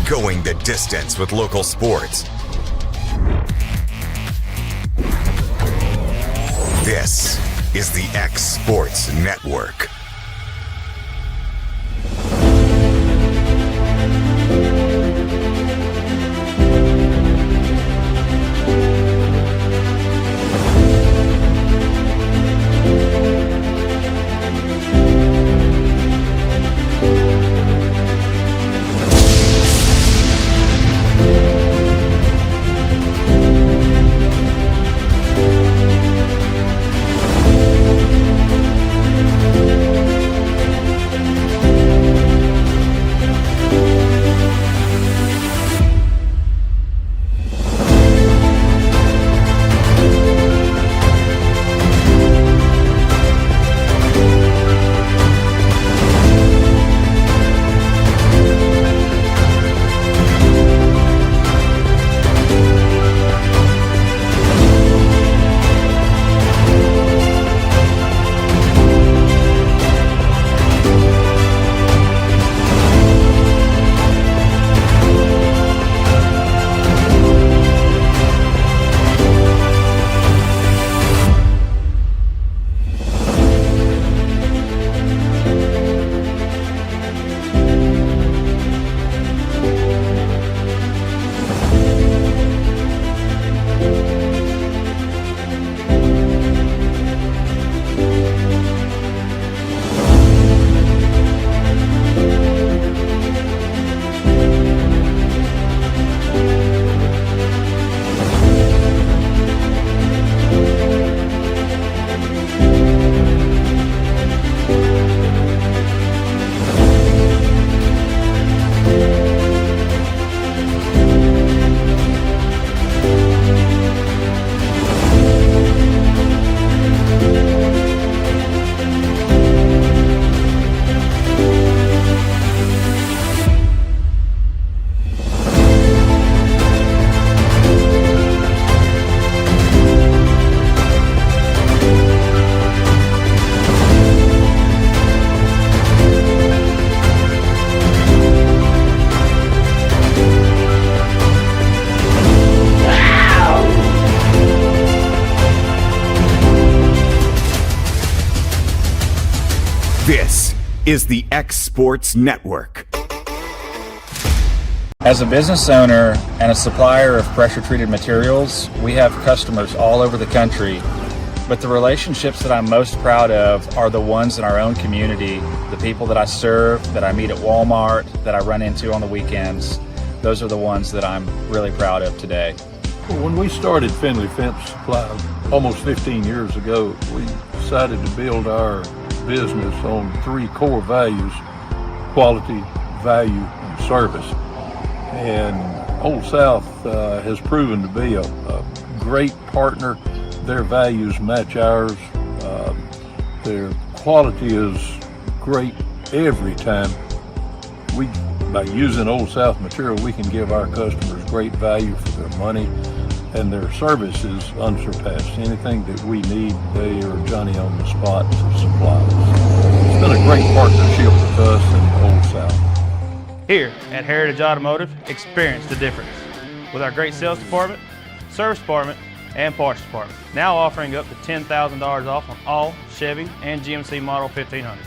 going the distance with local sports. This is the X Sports Network. This is the X Sports Network. As a business owner and a supplier of pressure-treated materials, we have customers all over the country, but the relationships that I'm most proud of are the ones in our own community, the people that I serve, that I meet at Walmart, that I run into on the weekends. Those are the ones that I'm really proud of today. When we started Finley Fence Supply almost 15 years ago, we decided to build our business on three core values: quality, value, and service. And Old South has proven to be a great partner. Their values match ours. Their quality is great every time. By using Old South material, we can give our customers great value for their money, and their service is unsurpassed. Anything that we need, they are Johnny on the spot to supply us. It's been a great partnership with us and Old South. Here at Heritage Automotive, experience the difference with our great sales department, service department, and parts department. Now offering up to $10,000 off on all Chevy and GMC Model 1500s.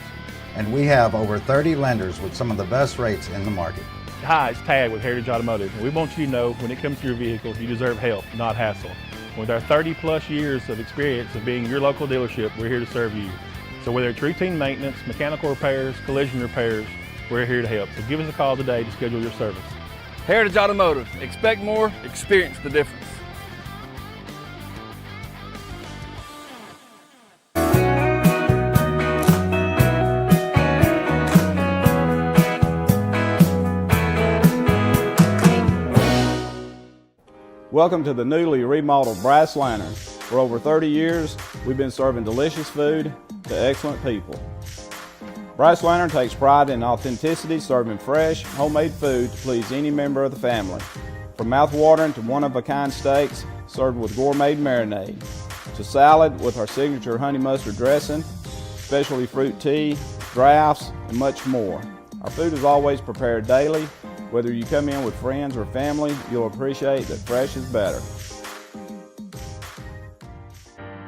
And we have over 30 lenders with some of the best rates in the market. Hi, it's Tag with Heritage Automotive. We want you to know when it comes to your vehicle, you deserve help, not hassle. With our 30+ years of experience of being your local dealership, we're here to serve you. So whether it's routine maintenance, mechanical repairs, collision repairs, we're here to help. So give us a call today to schedule your service. Heritage Automotive. Expect more, experience the difference. Welcome to the newly remodeled Brass Lantern. For over 30 years, we've been serving delicious food to excellent people. Brass Lantern takes pride in authenticity, serving fresh, homemade food to please any member of the family. From mouth-watering to one-of-a-kind steaks served with gourmet marinade, to salad with our signature honey mustard dressing, specialty fruit tea, drafts, and much more. Our food is always prepared daily, Whether you come in with friends or family, you'll appreciate that fresh is better.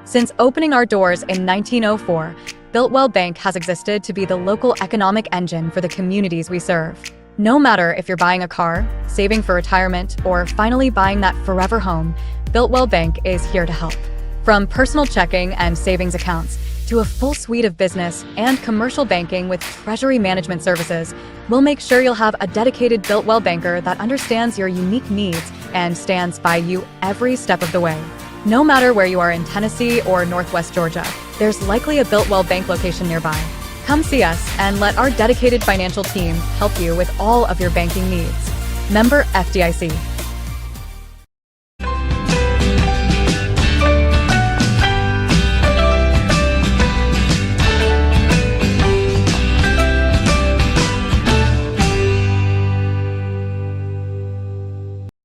Since opening our doors in 1904, Builtwell Bank has existed to be the local economic engine for the communities we serve. No matter if you're buying a car, saving for retirement, or finally buying that forever home, Builtwell Bank is here to help. From personal checking and savings accounts to a full suite of business and commercial banking with treasury management services, we'll make sure you'll have a dedicated Builtwell banker that understands your unique needs and stands by you every step of the way. No matter where you are in Tennessee or Northwest Georgia, there's likely a Builtwell Bank location nearby. Come see us and let our dedicated financial team help you with all of your banking needs. Member FDIC.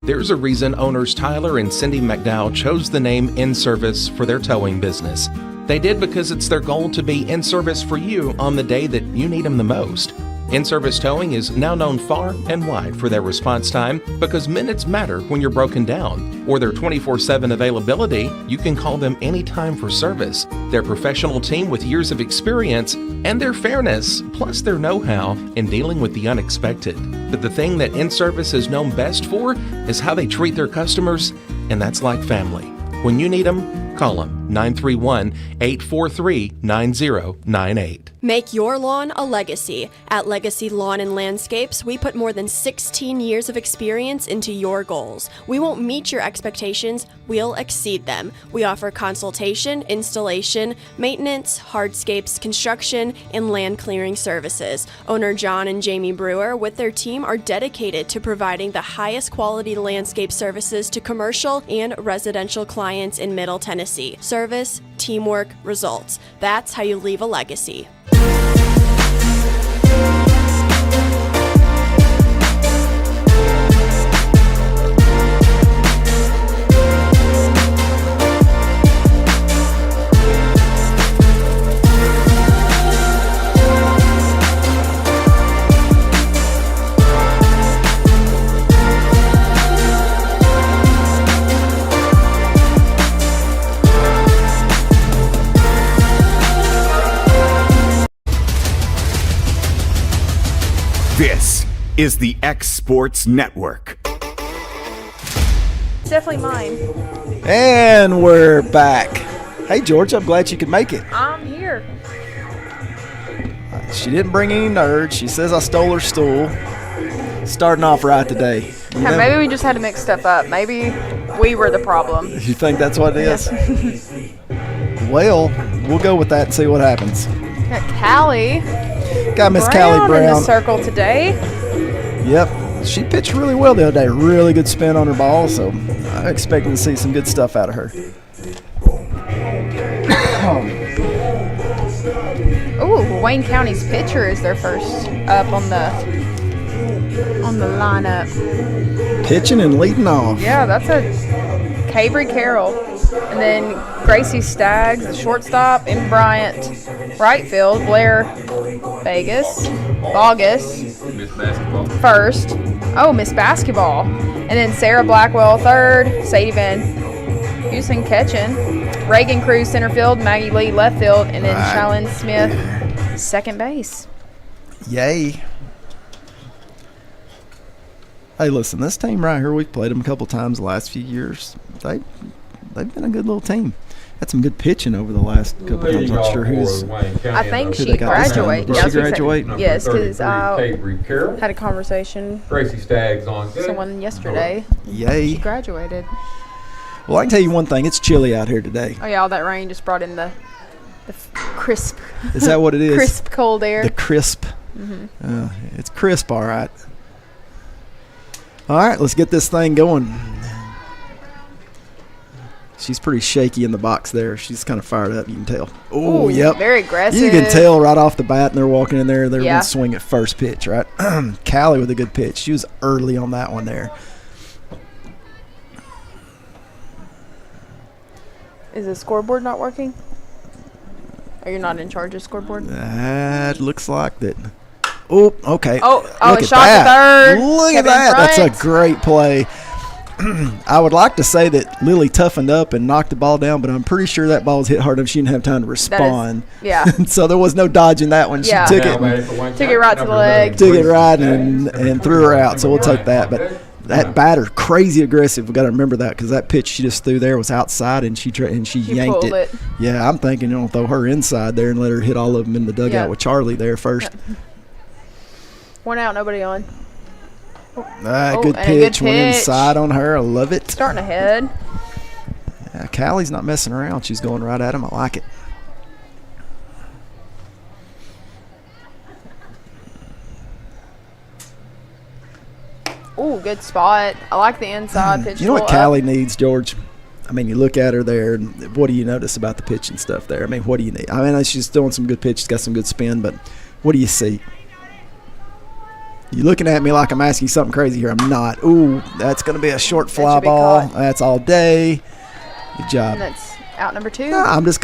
There's a reason owners Tyler and Cindy McDowell chose the name In Service for their towing business. They did because it's their goal to be in service for you on the day that you need them the most. In-Service Towing is now known far and wide for their response time because minutes matter when you're broken down, or their 24/7 availability. You can call them anytime for service. Their professional team with years of experience and their fairness, plus their know-how in dealing with the unexpected. But the thing that In-Service is known best for is how they treat their customers, and that's like family. When you need them, call them 931-843-9098. Make your lawn a legacy. At Legacy Lawn and Landscapes, we put more than 16 years of experience into your goals. We won't meet your expectations, we'll exceed them. We offer consultation, installation, maintenance, hardscapes, construction, and land clearing services. Owner John and Jamie Brewer with their team are dedicated to providing the highest quality landscape services to commercial and residential clients in Middle Tennessee. Service, teamwork, results. That's how you leave a legacy. This is the X Sports Network. It's definitely mine. And we're back. Hey, George, I'm glad you could make it. I'm here. She didn't bring any nerds. She says I stole her stool. Starting off right today. Yeah, maybe we just had to mix stuff up. Maybe we were the problem. You think that's what it is? Well, we'll go with that and see what happens. Got Callie. Got Miss Callie Brown in the circle today. Yep. She pitched really well the other day. Really good spin on her ball, so I'm expecting to see some good stuff out of her. Ooh, Wayne County's pitcher is their first up on the lineup. Pitching and leading off. Yeah, that's a Cavery Carroll. And then Gracie Staggs, the shortstop, M. Bryant, right field, Blair Vegas, August, first. Oh, Miss Basketball. And then Sarah Blackwell, third, Sadie Van Heusen catching, Reagan Cruz, center field, Maggie Lee, left field, and then Shalyn Smith, second base. Yay. Hey, listen, this team right here, we've played them a couple times the last few years. They've been a good little team. Had some good pitching over the last couple times. I'm not sure who's. I think she graduated. Did she graduate? Yes, because I had a conversation Gracie Staggs on with someone yesterday. Yay. She graduated. Well, I can tell you one thing. It's chilly out here today. Oh, yeah, all that rain just brought in the crisp. Is that what it is? Crisp, cold air. The crisp. Mm-hmm. It's crisp, all right. All right, let's get this thing going. She's pretty shaky in the box there. She's kind of fired up, you can tell. Oh, yep. Very aggressive. You can tell right off the bat, and they're walking in there. They're going to swing at first pitch, right? Callie with a good pitch. She was early on that one there. Is the scoreboard not working? Or you're not in charge of scoreboard? That looks like that. Oh, okay. Oh, look shot to third. Look Kevin at that. That's Bryant. a great play. I would like to say that Lily toughened up and knocked the ball down, but I'm pretty sure that ball was hit hard enough she didn't have time to respond. Yeah. So there was no dodging that one. She Yeah. took it right to the leg. Took it right and threw her out. So we'll take that. But that batter, crazy aggressive. We got to remember that because that pitch she just threw there was outside and she yanked pulled it. Yeah, I'm thinking you're gonna throw her inside there and let her hit all of them in the dugout with Charlie there first. One out, nobody on. Good pitch. Went inside on her. I love it. Starting ahead. Yeah, Callie's not messing around. She's going right at him. I like it. Ooh, good spot. I like the inside pitch. You know what Callie needs, George? I mean, you look at her there, and what do you notice about the pitch and stuff there? I mean, what do you need? I mean, she's throwing some good pitch. She's got some good spin, but what do you see? You're looking at me like I'm asking you something crazy here. I'm not. Ooh, that's going to be a short fly ball. That's all day. Good job. And that's out number 2. No, I'm just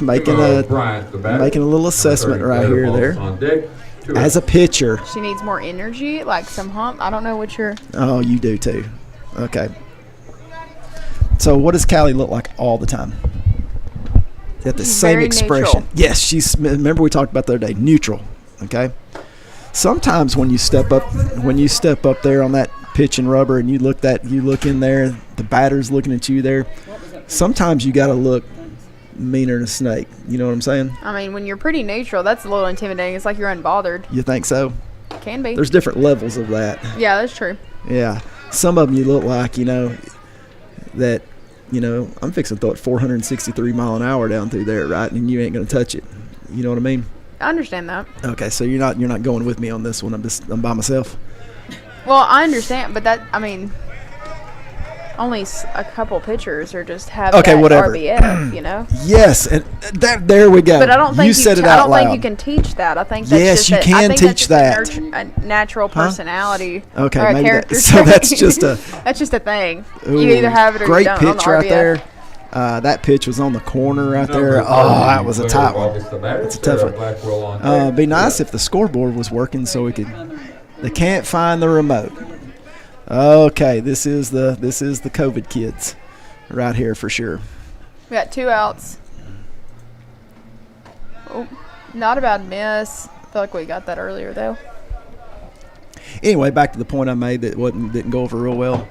making a little assessment right here there. As a pitcher. She needs more energy, like some hump. I don't know what you're. Oh, you do too. Okay. So what does Callie look like all the time? Is that the same expression? Neutral. Yes, remember we talked about the other day, neutral. Okay. Sometimes when you step up there on that pitch and rubber and you look in there, the batter's looking at you there. Sometimes you got to look meaner than a snake. You know what I'm saying? I mean, when you're pretty neutral, that's a little intimidating. It's like you're unbothered. You think so? Can be. There's different levels of that. Yeah, that's true. Yeah. Some of them you look like, that, I'm fixing to throw it 463 mile an hour down through there, right? And you ain't going to touch it. You know what I mean? I understand that. Okay, so you're not going with me on this one. I'm by myself. Well, I understand, but only a couple pitchers are just have that whatever. RBF, Yes, and there we go. But I don't think you said it out loud. I don't think you can teach that. I think that's you can teach that. A natural personality. Okay, or a maybe character so that's just a that's just a thing. Ooh, you either have it or great you don't. Pitch right there. That pitch was on the corner right there. Oh, that was a tight one. That's a tough one. It'd be nice if the scoreboard was working so we could. They can't find the remote. Okay, this is the COVID kids right here for sure. We got 2 outs. Oh, not a bad miss. I feel like we got that earlier though. Anyway, back to the point I made that didn't go over real well.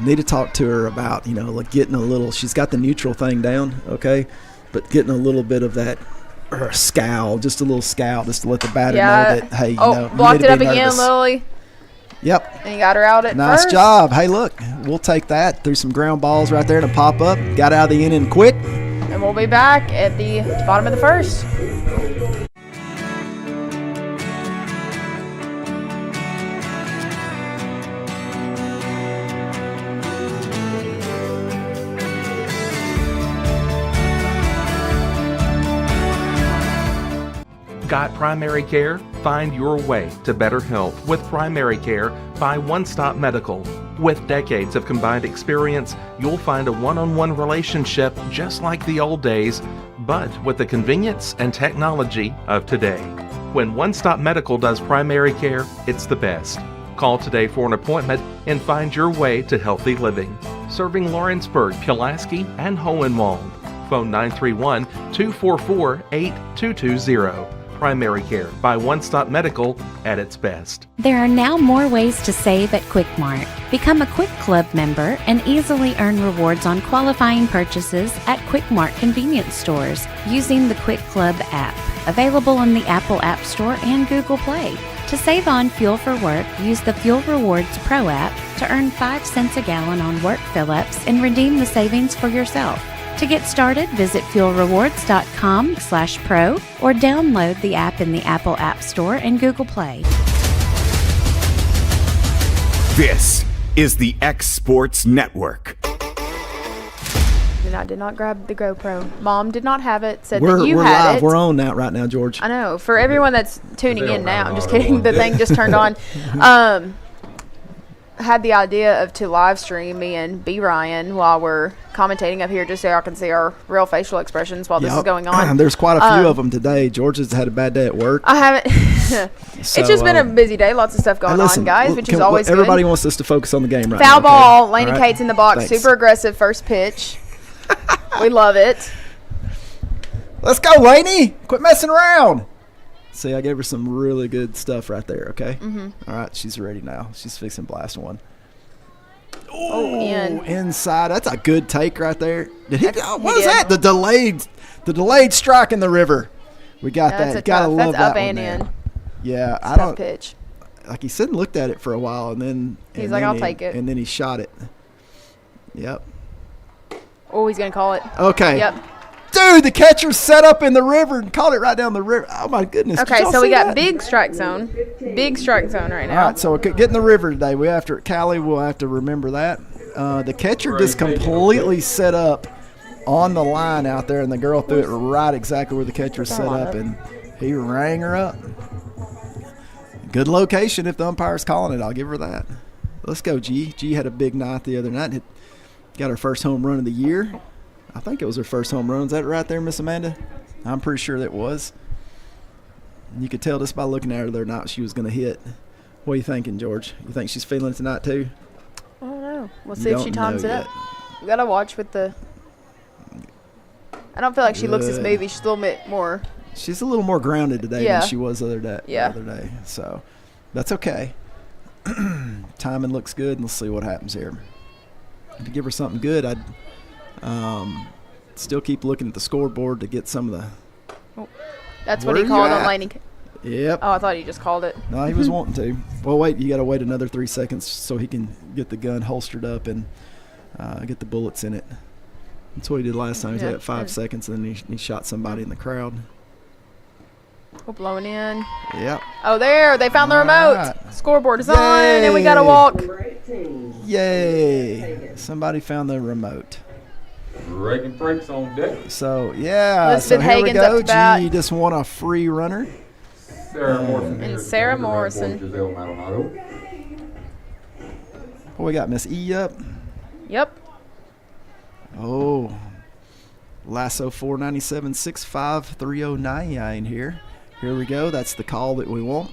Need to talk to her about, like getting a little, she's got the neutral thing down, okay, but getting a little bit of that scowl, just a little scowl, just to let the batter know that, hey, blocked it up again, Lily. Yep. And you got her out at nice first. job. Hey, look, we'll take that. Threw some ground balls right there to pop up. Got out of the inning quick. And we'll be back at the bottom of the first. Got primary care? Find your way to better health with primary care by One Stop Medical. With decades of combined experience, you'll find a one-on-one relationship just like the old days, but with the convenience and technology of today. When One Stop Medical does primary care, it's the best. Call today for an appointment and find your way to healthy living. Serving Lawrenceburg, Pulaski, and Hohenwald. Phone 931-244-8220. Primary care by One Stop Medical at its best. There are now more ways to save at Quick Mart. Become a Quick Club member and easily earn rewards on qualifying purchases at Quick Mart convenience stores using the Quick Club app, available on the Apple App Store and Google Play. To save on fuel for work, use the Fuel Rewards Pro app to earn 5 cents a gallon on work fill-ups and redeem the savings for yourself. To get started, visit fuelrewards.com/pro or download the app in the Apple App Store and Google Play. This is the X Sports Network. And I did not grab the GoPro. Mom did not have it. Said we're that you live. had it. We're on that right now, George. I know. For everyone that's tuning in now, I'm just kidding. The thing just turned on. had the idea to live stream me and B Ryan while we're commentating up here, just so y'all can see our real facial expressions while this is going on. There's quite a few of them today. Georgia's had a bad day at work. I haven't. It's just been a busy day. Lots of stuff going on, guys, which is always good. Everybody wants us to focus on the game right now. Foul ball. Okay? Laney Cates in the box. Thanks. Super aggressive first pitch. We love it. Let's go, Laney. Quit messing around. See, I gave her some really good stuff right there, okay? Mm-hmm. All right, she's ready now. She's fixing blast one. Oh, inside. That's a good take right there. What was that? The delayed strike in the river. We got that. You gotta love that up one and there. in. Yeah, I don't pitch. Like he said and looked at it for a while, and then he's like, I'll take it. And then he shot it. Yep. Oh, he's gonna call it. Okay. Yep. Dude, the catcher's set up in the river and caught it right down the river. Oh, my goodness. Okay, so we got big strike zone. Big strike zone right now. All right, so we're getting the river today. We have to, Callie will have to remember that. The catcher just completely set up on the line out there, and the girl threw it right exactly where the catcher set up, and he rang her up. Good location if the umpire's calling it. I'll give her that. Let's go, G. G had a big night the other night. Got her first home run of the year. I think it was her first home run. Is that right there, Miss Amanda? I'm pretty sure that was. You could tell just by looking at her the other night she was going to hit. What are you thinking, George? You think she's feeling it tonight too? I don't know. We'll see if she times it up. We got to watch with the – I don't feel like she looks as movie. She's a little bit more – She's a little more grounded today than she was the other day. So that's okay. Timing looks good, and let's see what happens here. To give her something good, I'd still keep looking at the scoreboard to get some of the. Oh, that's what he called on Laney. Yep. Oh, I thought he just called it. No, he was wanting to. Well, wait, you got to wait another 3 seconds so he can get the gun holstered up and get the bullets in it. That's what he did last time. He had 5 seconds, and then he shot somebody in the crowd. Oh, blowing in. Yep. Oh, there. They found the remote. Scoreboard is on, and we got to walk. Yay. Somebody found the remote. Breaking brakes on deck. So, yeah. Elizabeth so here Hagen's we go. up to bat. G just won a free runner. Sarah Morrison. And Sarah Morrison. What we got, Miss E up? Yep. Oh. Lasso 497-65-309 here. Here we go. That's the call that we want.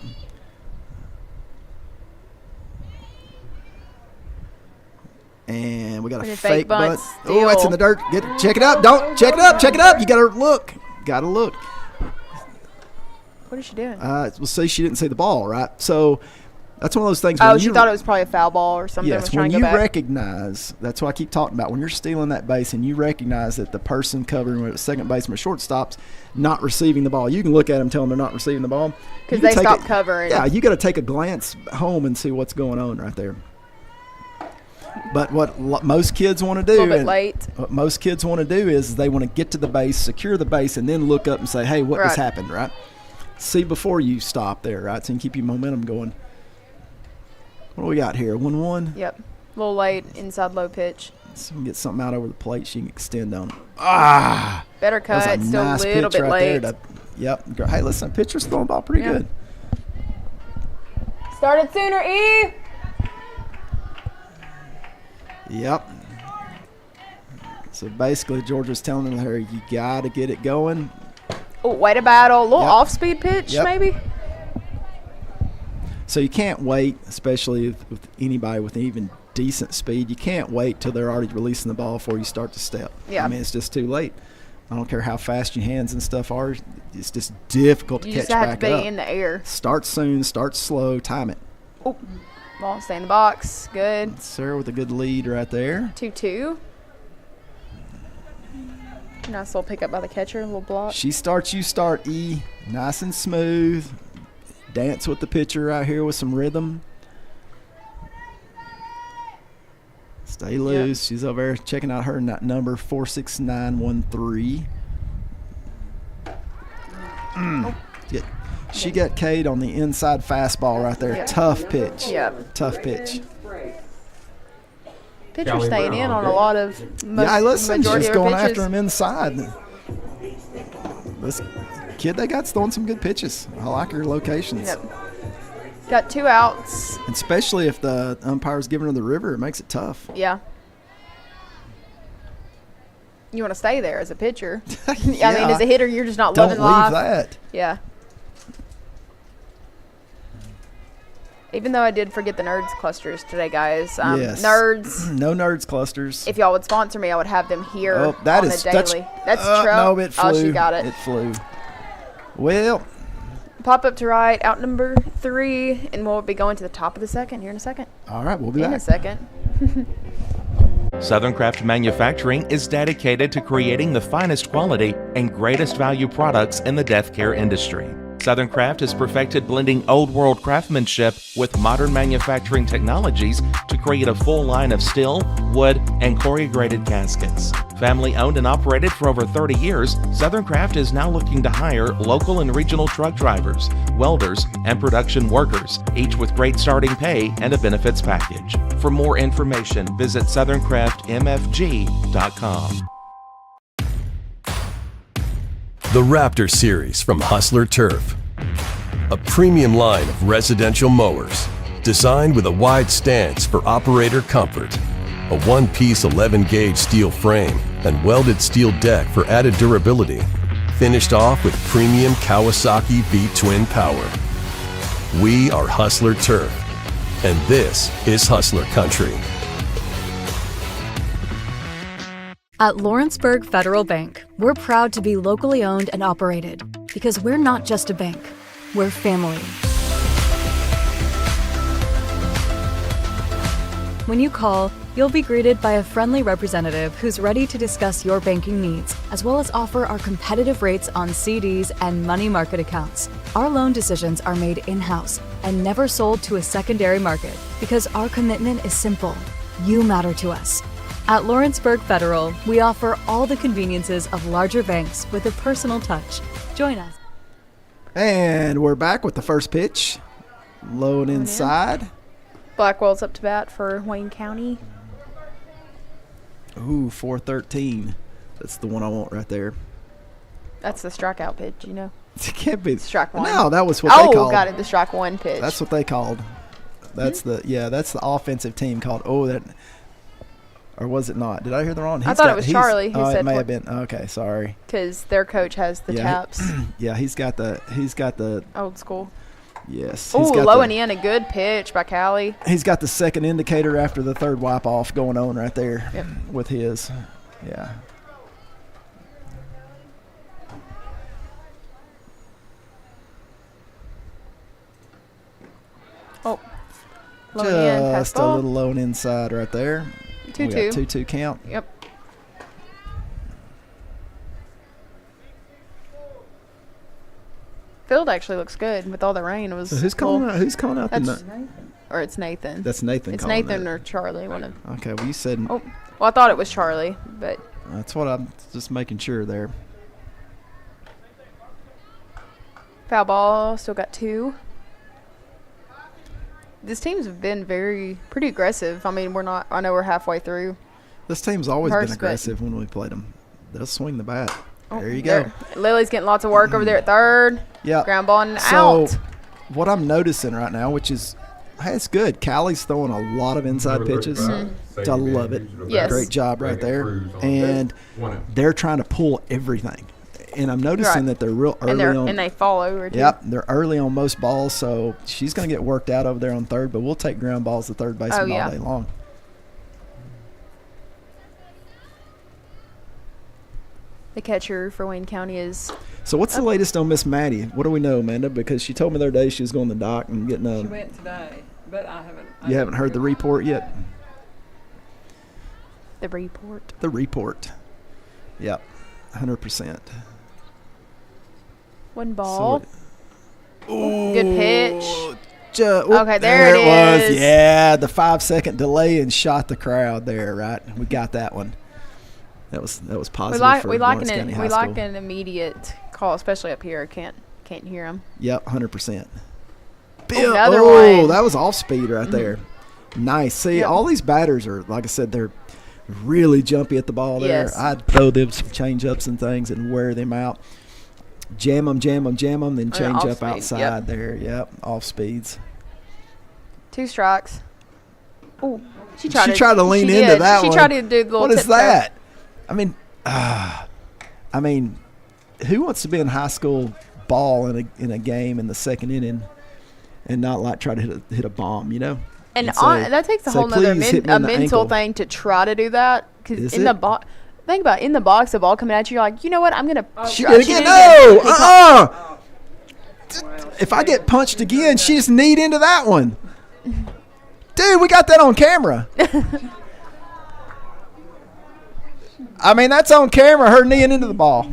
And we got a fake bunt. Oh, that's in the dirt. Check it up. Don't check it up. Check it up. You got to look. Got to look. What is she doing? We'll see. She didn't see the ball, right? So that's one of those things. Oh, she thought it was probably a foul ball or something. Yes, when you recognize, that's what I keep talking about. When you're stealing that base and you recognize that the person covering with second baseman or shortstop's not receiving the ball, you can look at them, tell them they're not receiving the ball. Because they stopped covering. Yeah, you got to take a glance home and see what's going on right there. But what most kids want to do, a little bit late. What most kids want to do is they want to get to the base, secure the base, and then look up and say, hey, what just happened, right? See before you stop there, right? So you can keep your momentum going. What do we got here? 1-1? Yep. A little late, inside low pitch. So we can get something out over the plate she can extend on. Better cut. Still nice a little pitch bit right late. Yep. Hey, listen, pitcher's throwing the ball pretty good. Started sooner, E. Yep. So basically, Georgia's telling her, you got to get it going. Oh, way to battle. A little off-speed pitch, maybe? So you can't wait, especially with anybody with even decent speed. You can't wait till they're already releasing the ball before you start to step. Yeah. I mean, it's just too late. I don't care how fast your hands and stuff are. It's just difficult to catch back up. You just have to be in the air. Start soon, start slow, time it. Oh, ball stay in the box. Good. Sarah with a good lead right there. 2-2. Nice little pickup by the catcher, a little block. She starts, you start, E. Nice and smooth. Dance with the pitcher right here with some rhythm. Stay loose. She's over there checking out her number 46913. She got K'd on the inside fastball right there. Tough pitch. Tough pitch. Pitcher staying in on a lot of listen, she's going pitches. after him inside. This kid they got's throwing some good pitches. I like her locations. Got 2 outs. And especially if the umpire's giving her the river, it makes it tough. Yeah. You want to stay there as a pitcher. Yeah. I mean, as a hitter, you're just not Don't living leave life. that. Yeah. Even though I did forget the nerds clusters today, guys. Yes. Nerds. No nerds clusters. If y'all would sponsor me, I would have them here Oh, that on is the daily. That's true. No, it flew. Oh, she got it. It flew. Well, Pop up to right, out number 3, and we'll be going to the top of the second here in a second. all right, we'll be In back. a second. Southern Craft Manufacturing is dedicated to creating the finest quality and greatest value products in the death care industry. Southern Craft has perfected blending old world craftsmanship with modern manufacturing technologies to create a full line of steel, wood, and corrugated caskets. Family owned and operated for over 30 years, Southern Craft is now looking to hire local and regional truck drivers, welders, and production workers, each with great starting pay and a benefits package. For more information, visit southerncraftmfg.com. The Raptor Series from Hustler Turf. A premium line of residential mowers designed with a wide stance for operator comfort. A one-piece 11-gauge steel frame and welded steel deck for added durability. Finished off with premium Kawasaki V-twin power. We are Hustler Turf, and this is Hustler Country. At Lawrenceburg Federal Bank, we're proud to be locally owned and operated because we're not just a bank, we're family. When you call, you'll be greeted by a friendly representative who's ready to discuss your banking needs, as well as offer our competitive rates on CDs and money market accounts. Our loan decisions are made in-house and never sold to a secondary market because our commitment is simple. You matter to us. At Lawrenceburg Federal, we offer all the conveniences of larger banks with a personal touch. Join us. And we're back with the first pitch. Low and inside. Blackwell's up to bat for Wayne County. Ooh, 413. That's the one I want right there. That's the strikeout pitch, you know. It can't be. Strike one. No, that was what they called. Oh, got it. The strike one pitch. That's what they called. That's that's the offensive team called. Oh, that. Or was it not? Did I hear the wrong? I thought it was Charlie who said it may have been. Okay, sorry. Because their coach has the taps. Yeah, he's got the old school. Yes. Oh, low and in, a good pitch by Callie. He's got the second indicator after the third wipe off going on right there with his. Yeah. Oh. Low and in, pass Just a ball. little low and inside right there. 2-2. 2-2 count. Yep. Field actually looks good with all the rain. It was. So who's calling out? Who's calling out? Or it's Nathan. That's Nathan. It's calling Nathan that. or Charlie. One of. Okay, well you said. Oh, well I thought it was Charlie, but. That's what I'm just making sure there. Foul ball. Still got 2. This team's been pretty aggressive. I mean, we're not. I know we're halfway through. This team's always been aggressive when we played them. They'll swing the bat. There you go. Lily's getting lots of work over there at third. Yeah. Ground ball and out. So, what I'm noticing right now, which is, hey, it's good. Callie's throwing a lot of inside pitches. I love it. Yes. Great job right there. And they're trying to pull everything. And I'm noticing that they're real early on. And they fall over, too. Yep, they're early on most balls, so she's going to get worked out over there on third, but we'll take ground balls to third baseman all day long. The catcher for Wayne County is. So what's the latest on Miss Maddie? What do we know, Amanda? Because she told me the other day she was going to the doc and getting She went today, but I haven't. You haven't heard the report yet? The report. The report. Yep, 100%. One ball. Good pitch. Okay, there it was. is. Yeah, the 5-second delay and shot the crowd there. Right, we got that one. That was positive. We like an immediate call, especially up here. Can't hear them. Yep, 100%. Another one. That was off speed right there. Nice. See, all these batters are, like I said, they're really jumpy at the ball there. Yes. I'd throw them some change-ups and things and wear them out. Jam them, then change up outside there. Yep, off speeds. 2 strikes. Ooh, she tried to lean she into did. that She one. tried to do the little What is tiptoe. that? I mean, who wants to be in high school ball in a game in the second inning and not like try to hit a bomb, you know? And say, that takes a whole nother "Please hit me in the mental ankle." thing to try to do that. Because Is in it? the box, think about it, in the box, the ball coming at you, you're like, you know what? I'm gonna. She did it again. No. If I get punched again, she just kneed into that one. Dude, we got that on camera. I mean, that's on camera, her kneeing into the ball.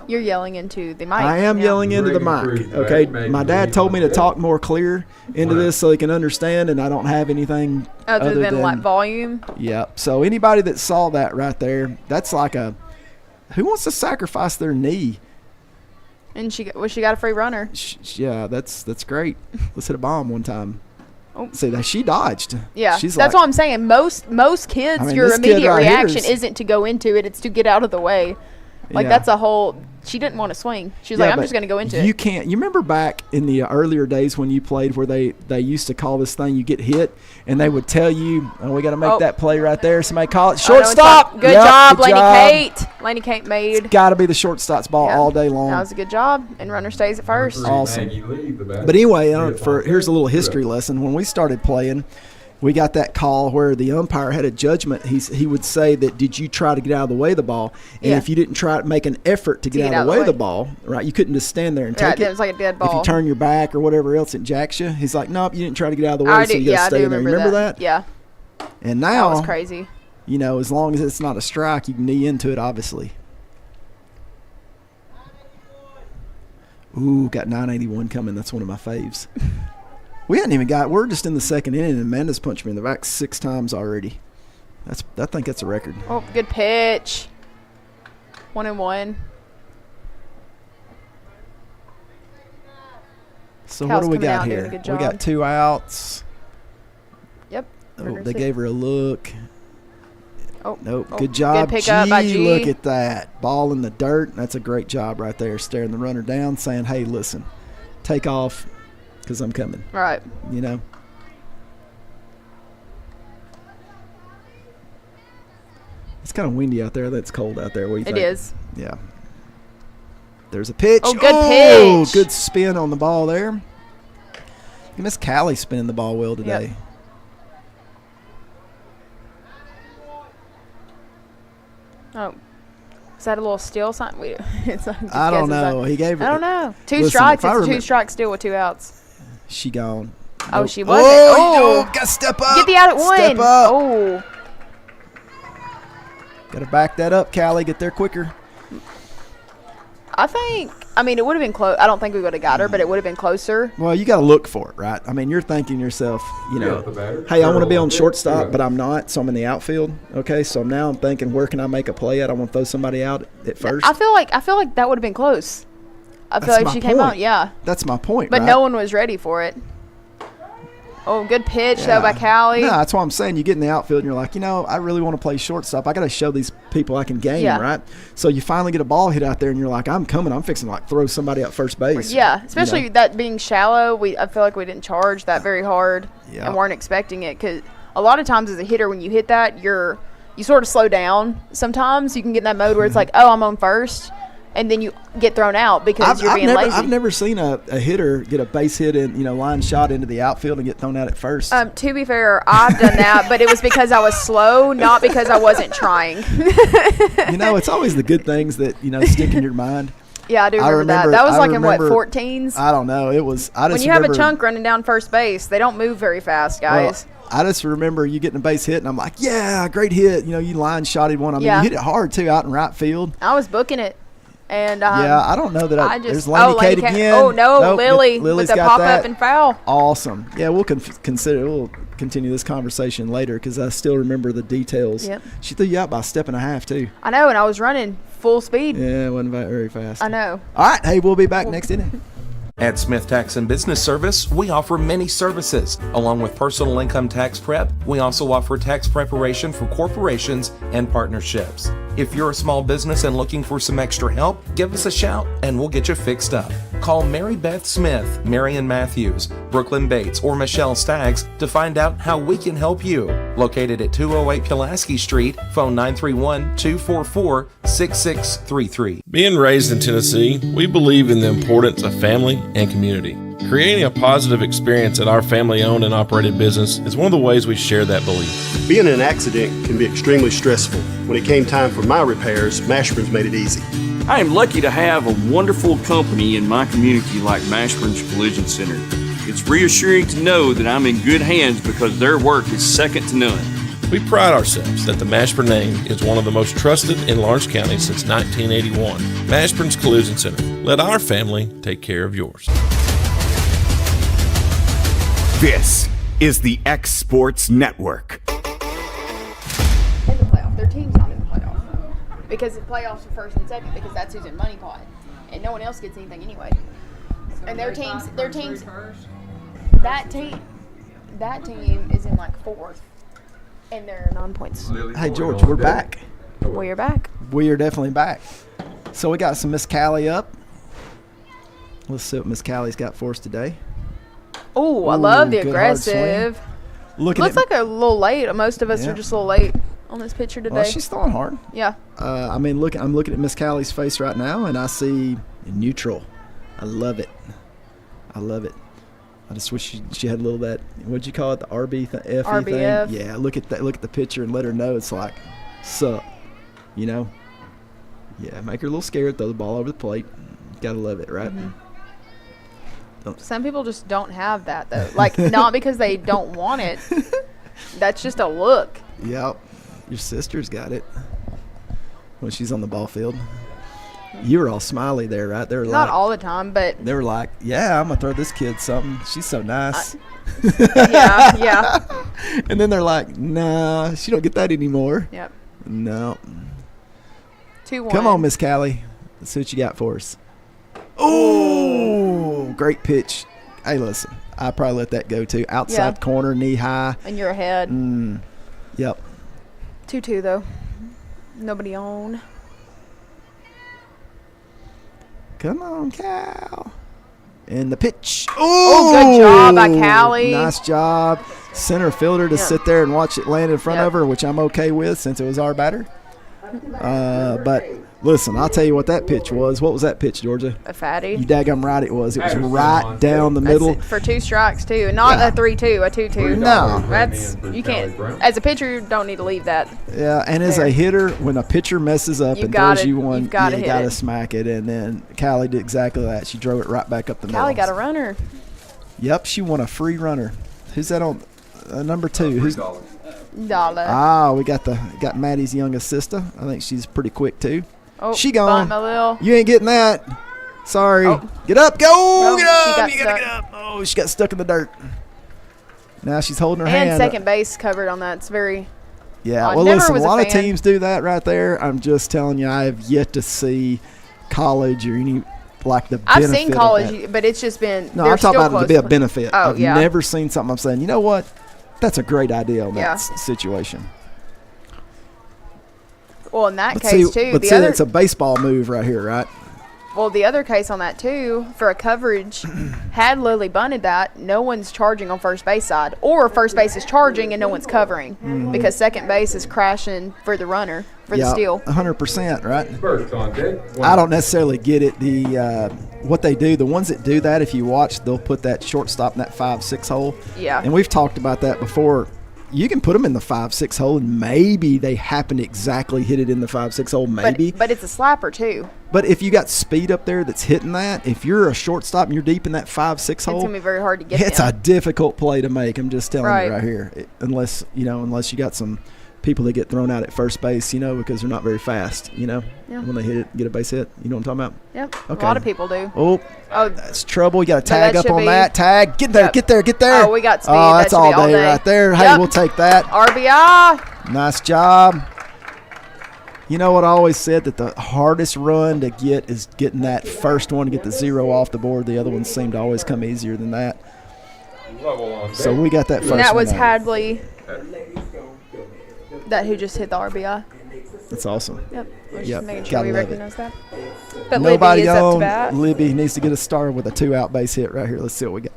You're yelling into the mic. I am yelling into the mic. Okay, my dad told me to talk more clear into this so he can understand, and I don't have anything other than like volume. Yep. So anybody that saw that right there, that's like who wants to sacrifice their knee? And she got a free runner. Yeah, that's great. Let's hit a bomb one time. Oh. See that she dodged. Yeah, She's that's like, what I'm saying. Most kids, I mean, your this kid immediate right here reaction is- isn't to go into it; it's to get out of the way. Like Yeah. that's a whole. She didn't want to swing. She's like, I'm but just going to go into you it. can't. You remember back in the earlier days when you played, where they used to call this thing, you get hit, and they would tell you, "Oh, we got to make that play right there." Somebody call it shortstop. Good Yep, job, good Laney job. Kate. Laney Kate made. Got to be the shortstop's ball all day long. That was a good job, and runner stays at first. Awesome. But anyway, here's a little history lesson. When we started playing, we got that call where the umpire had a judgment. He would say that, did you try to get out of the way of the ball? And if you didn't try to make an effort to get out of the way of the ball, right, you couldn't just stand there and take it. It was like a dead ball. If you turn your back or whatever else, it jacks you. He's like, nope, you didn't try to get out of the way, so you got to stay in there. You remember that? Yeah. And now, that was crazy. You know, as long as it's not a strike, you can knee into it, obviously. Ooh, got 981 coming. That's one of my faves. We hadn't even we're just in the second inning, and Amanda's punched me in the back 6 times already. I think that's a record. Oh, good pitch. 1-1. So Cal's what do we coming out got and doing here? a good We got job. 2 outs. Yep. Oh, they gave her a look. Oh, nope. oh, Good job. good pickup by G. Look at that. Ball in the dirt. That's a great job right there, staring the runner down, saying, hey, listen, take off because I'm coming. Right. You know? It's kind of windy out there. That's cold out there. What do you think? It is. Yeah. There's a pitch. Oh, good pitch. Good spin on the ball there. Miss Callie spinning the ball well today. Yep. Oh, is that a little steal sign? It's I don't know. He gave it. I don't know. 2 Listen, strikes. if I It's a 2 strike strike steal with 2 outs. She gone. Oh, Nope. she wasn't. Oh, got to step up. Get the out at 1. Step up. Oh. Got to back that up, Callie. Get there quicker. I mean, it would have been close. I don't think we would have got her, but it would have been closer. Well, you got to look for it, right? I mean, you're thinking to yourself, you know, hey, I want to be on shortstop, but I'm not, so I'm in the outfield. Okay, so now I'm thinking, where can I make a play at? I want to throw somebody out at first. I feel like that would have been close. I feel That's like my she came point. out, yeah. That's my point, But right? no one was ready for it. Oh, good pitch though by Callie. No, that's why I'm saying you get in the outfield and you're like, you know, I really want to play shortstop. I got to show these people I can game, Yeah. right? So you finally get a ball hit out there and you're like, I'm coming. I'm fixing to like throw somebody at first base. Yeah, especially you know? that being shallow. I feel like we didn't charge that very hard Yeah. and weren't expecting it, because a lot of times as a hitter, when you hit that, you sort of slow down. Sometimes you can get in that mode where it's like, oh, I'm on first, and then you get thrown out because you're being lazy. I've never seen a hitter get a base hit and, you know, line shot into the outfield and get thrown out at first. To be fair, I've done that, but it was because I was slow, not because I wasn't trying. You know, it's always the good things that, you know, stick in your mind. Yeah, I do remember that. That was like in what, 14s? I don't know. It was. When you have a chunk running down first base, they don't move very fast, guys. Well, I just remember you getting a base hit, and I'm like, yeah, great hit. You know, you line shotted one. I mean, you hit it hard, too, out in right field. I was booking it. And yeah, I don't know that there's Laney Kate again. Oh, no, nope, Lily's with the got pop-up and foul. Awesome. Yeah, we'll continue this conversation later because I still remember the details. Yep. She threw you out by a step and a half, too. I know, and I was running full speed. Yeah, it wasn't very fast. I know. All right, hey, we'll be back next inning. At Smith Tax and Business Service, we offer many services. Along with personal income tax prep, we also offer tax preparation for corporations and partnerships. If you're a small business and looking for some extra help, give us a shout and we'll get you fixed up. Call Mary Beth Smith, Marion Matthews, Brooklyn Bates, or Michelle Staggs to find out how we can help you. Located at 208 Pulaski Street, phone 931-244-6633. Being raised in Tennessee, we believe in the importance of family and community. Creating a positive experience at our family-owned and operated business is one of the ways we share that belief. Being in an accident can be extremely stressful. When it came time for my repairs, Mashburn's made it easy. I am lucky to have a wonderful company in my community like Mashburn's Collision Center. It's reassuring to know that I'm in good hands because their work is second to none. We pride ourselves that the Mashburn name is one of the most trusted in Lawrence County since 1981. Mashburn's Collision Center. Let our family take care of yours. This is the X Sports Network. In the playoff. Their team's not in the playoff. Because the playoffs are first and second because that's who's in money pot. And no one else gets anything anyway. And their teams that team is in like fourth. And they're 9 points. Hey, George, we're back. We are back. We are definitely back. So we got some Miss Callie up. Let's see what Miss Callie's got for us today. Oh, I love the good hard swing. aggressive. Looking Looks like a little late. Most of us are just a little late on this picture today. Well, she's throwing hard. Yeah. I'm looking at Miss Callie's face right now, and I see neutral. I love it. I just wish she had a little that. What'd you call it? The RB FE RBF. thing. Yeah. Look at that. Look at the picture and let her know it's like, sup. You know. Yeah. Make her a little scared. Throw the ball over the plate. Gotta love it, right? Mm-hmm. Some people just don't have that though. Like not because they don't want it. That's just a look. Yep. Your sister's got it when she's on the ball field. You were all smiley there, right? They were not all the time, but they were like, "Yeah, I'm gonna throw this kid something. She's so nice." Yeah. And then they're like, "Nah, she don't get that anymore." Yep. No. 2-1. Come on, Miss Callie. Let's see what you got for us. Oh, great pitch. Hey, listen, I probably let that go too. Outside corner, knee high. And you're ahead. Yep. 2-2 though. Nobody on. Come on, Cal. And the pitch. Oh, good job by Callie. Nice job. Center fielder to sit there and watch it land in front of her, which I'm okay with since it was our batter. But listen, I'll tell you what that pitch was. What was that pitch, Georgia? A fatty. You daggum right it was. It was right down the middle. For 2 strikes too. Not a 3-2, a 2-2. No. That's you can't. As a pitcher, you don't need to leave that. Yeah, and as a hitter, when a pitcher messes up and throws you one, you got to smack it. And then Callie did exactly that. She drove it right back up the middle. Callie got a runner. Yep, she won a free runner. Who's that on number 2? Who's Dollar. We got Maddie's youngest sister. I think she's pretty quick too. Oh, she gone. Lil. You ain't getting that. Sorry. Oh. Get up. Go. No, get up. you gotta get up. Oh, she got stuck in the dirt. Now she's holding her hand. And second base covered on that. It's very. Yeah. Well, listen, a lot of teams do that right there. I'm just telling you, I have yet to see college or any like the benefit. I've seen college, but it's just been. No, I'm talking about it to be a benefit. Oh, I've never seen something I'm saying, you know what? That's a great idea on that situation. Well, in that case, too. But see, it's a baseball move right here, right? Well, the other case on that, too, for a coverage, had Lily bunted that, no one's charging on first base side. Or first base is charging and no one's covering because second base is crashing for the runner, for the steal. 100%, right? I don't necessarily get it. What they do, the ones that do that, if you watch, they'll put that shortstop in that 5-6 hole. Yeah. And we've talked about that before. You can put them in the 5-6 hole, and maybe they happen to exactly hit it in the 5-6 hole, maybe. But it's a slapper, too. But if you got speed up there that's hitting that, if you're a shortstop and you're deep in that 5-6 hole, it's going to be very hard to get It's a difficult play to make. I'm just telling you right here. Unless you got some people that get thrown out at first base, because they're not very fast, when they hit it, get a base hit. You know what I'm talking about? Yep. Okay. A lot of people do. Oh, that's trouble. You got to tag up on that. Tag. Get there, get there, get there. Oh, we got speed. Oh, that's all day right there. Hey, we'll take that. RBI. Nice job. You know what I always said, that the hardest run to get is getting that first one to get the 0 off the board. The other ones seem to always come easier than that. So we got that first one. And that was Hadley. That who just hit the RBI. That's awesome. Yep. We're just Yep. making sure Gotta we love it. recognize that. But Nobody Libby is up on. to bat. Libby needs to get a star with a 2-out base hit right here. Let's see what we got.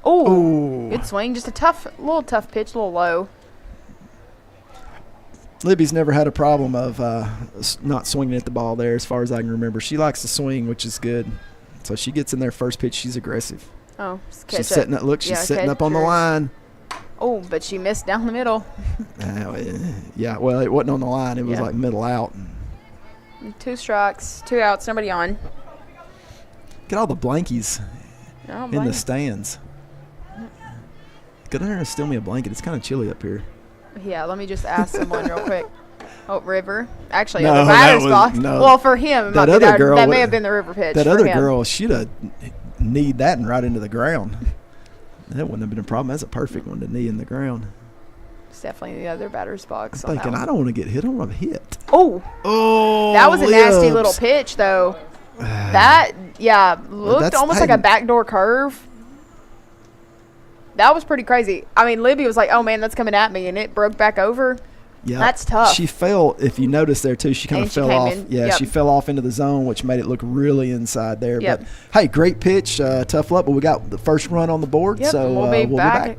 Oh, good swing. Just a little tough pitch, a little low. Libby's never had a problem of not swinging at the ball there as far as I can remember. She likes to swing, which is good. So she gets in there first pitch. She's aggressive. Oh, she's setting up. Look, she's setting up on the line. Oh, but she missed down the middle. Yeah, well, it wasn't on the line. It was like middle out. 2 strikes, 2 outs, nobody on. Get all the blankies in the stands. Get in there and steal me a blanket. It's kind of chilly up here. Yeah, let me just ask someone real quick. Oh, River. Actually, No, the batter's box. no. Well, for him, That other girl that may have been the River pitch. That for other him. girl, she'd have kneed that and right into the ground. That wouldn't have been a problem. That's a perfect one to knee in the ground. It's definitely the other batter's box. I'm thinking, I don't want to get hit. I don't want to hit. Oh. That was a nasty Lips. little pitch, though. That, looked almost like a backdoor curve. That was pretty crazy. I mean, Libby was like, oh, man, that's coming at me, and it broke back over. Yeah, that's tough. She fell, if you notice there, too, she kind of fell off. She fell off into the zone, which made it look really inside there. Yep. But, hey, great pitch. Tough luck, but we got the first run on the board, so we'll be back.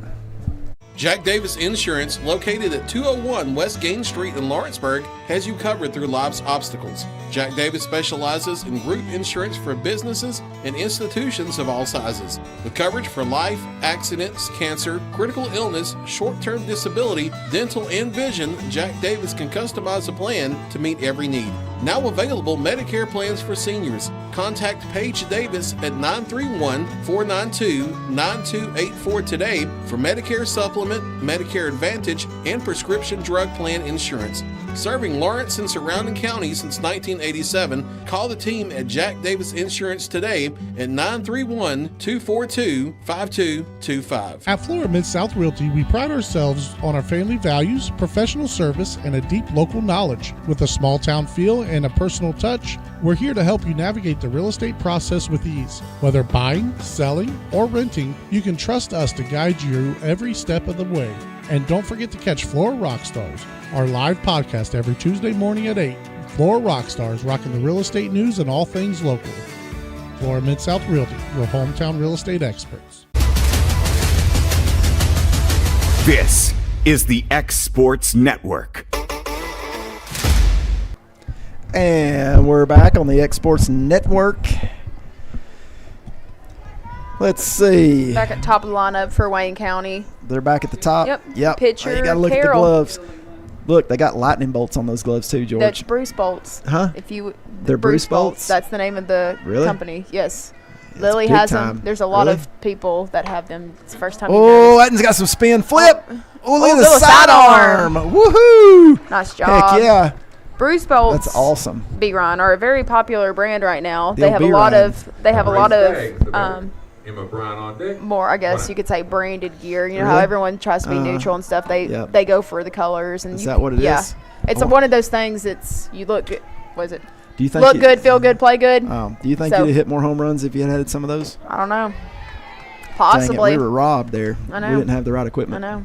Jack Davis Insurance, located at 201 West Gain Street in Lawrenceburg, has you covered through life's obstacles. Jack Davis specializes in group insurance for businesses and institutions of all sizes. With coverage for life, accidents, cancer, critical illness, short-term disability, dental, and vision, Jack Davis can customize a plan to meet every need. Now available Medicare plans for seniors. Contact Paige Davis at 931-492-9284 today for Medicare Supplement, Medicare Advantage, and prescription drug plan insurance. Serving Lawrence and surrounding counties since 1987, call the team at Jack Davis Insurance today at 931-242-5225. At Florida Mid-South Realty, we pride ourselves on our family values, professional service, and a deep local knowledge. With a small town feel and a personal touch, we're here to help you navigate the real estate process with ease. Whether buying, selling, or renting, you can trust us to guide you every step of the way. And don't forget to catch Florida Rockstars, our live podcast every Tuesday morning at 8. Florida Rockstars, rocking the real estate news and all things local. Florida Mid-South Realty, your hometown real estate experts. This is the X Sports Network. And we're back on the X Sports Network. Let's see. Back at top of the lineup for Wayne County. They're back at the top. Yep. Pitcher, you got to look Carroll. at the gloves. Look, they got lightning bolts on those gloves too, George. That's Bruce bolts. Huh? They're Bruce bolts? That's the name of the Really? company. Yes. That's Lily big has time. them. There's a lot Really? of people that have them. It's the first time. Oh, that one's got some spin. Flip. Oh, look at the little sidearm. Woohoo. Nice job. Heck yeah. Bruce bolts. That's awesome. B-Ron are a very popular brand right now. The They old have a lot B-Ron. of. They have a lot of. Emma Brown on deck. More, I guess you could say, branded gear. You know how Really? everyone tries to be neutral and stuff. They go for the colors and Is that what it yeah. is? It's Oh. one of those things. It's you look good. What is it? Do you think look good, feel good, play good? Do you think So- you'd have hit more home runs if you had some of those? I don't know. Dang Possibly. it, we were robbed there. I know. We didn't have the right I equipment. know.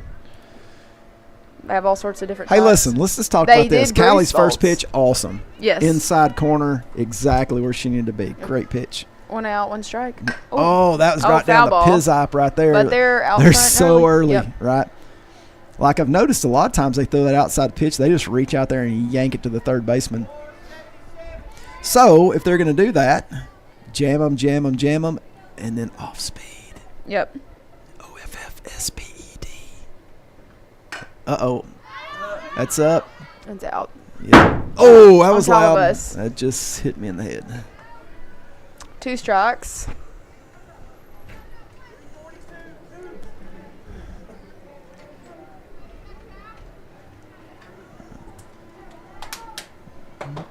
They have all sorts of different. Hey, types. listen, let's just talk They about this. did Bruce Callie's first bolts. pitch, awesome. Yes. Inside corner, exactly where she needed to be. Great pitch. 1 out, 1 strike. Oh, that was right down the foul ball. pizzop right there. But they're out They're front so early, Yep. right? Like I've noticed a lot of times they throw that outside pitch. They just reach out there and yank it to the third baseman. So if they're going to do that, jam them, and then off speed. Yep. OFFSPED. Uh-oh. That's up. It's out. Yeah. Oh, that On was top of loud. us. That just hit me in the head. 2 strikes.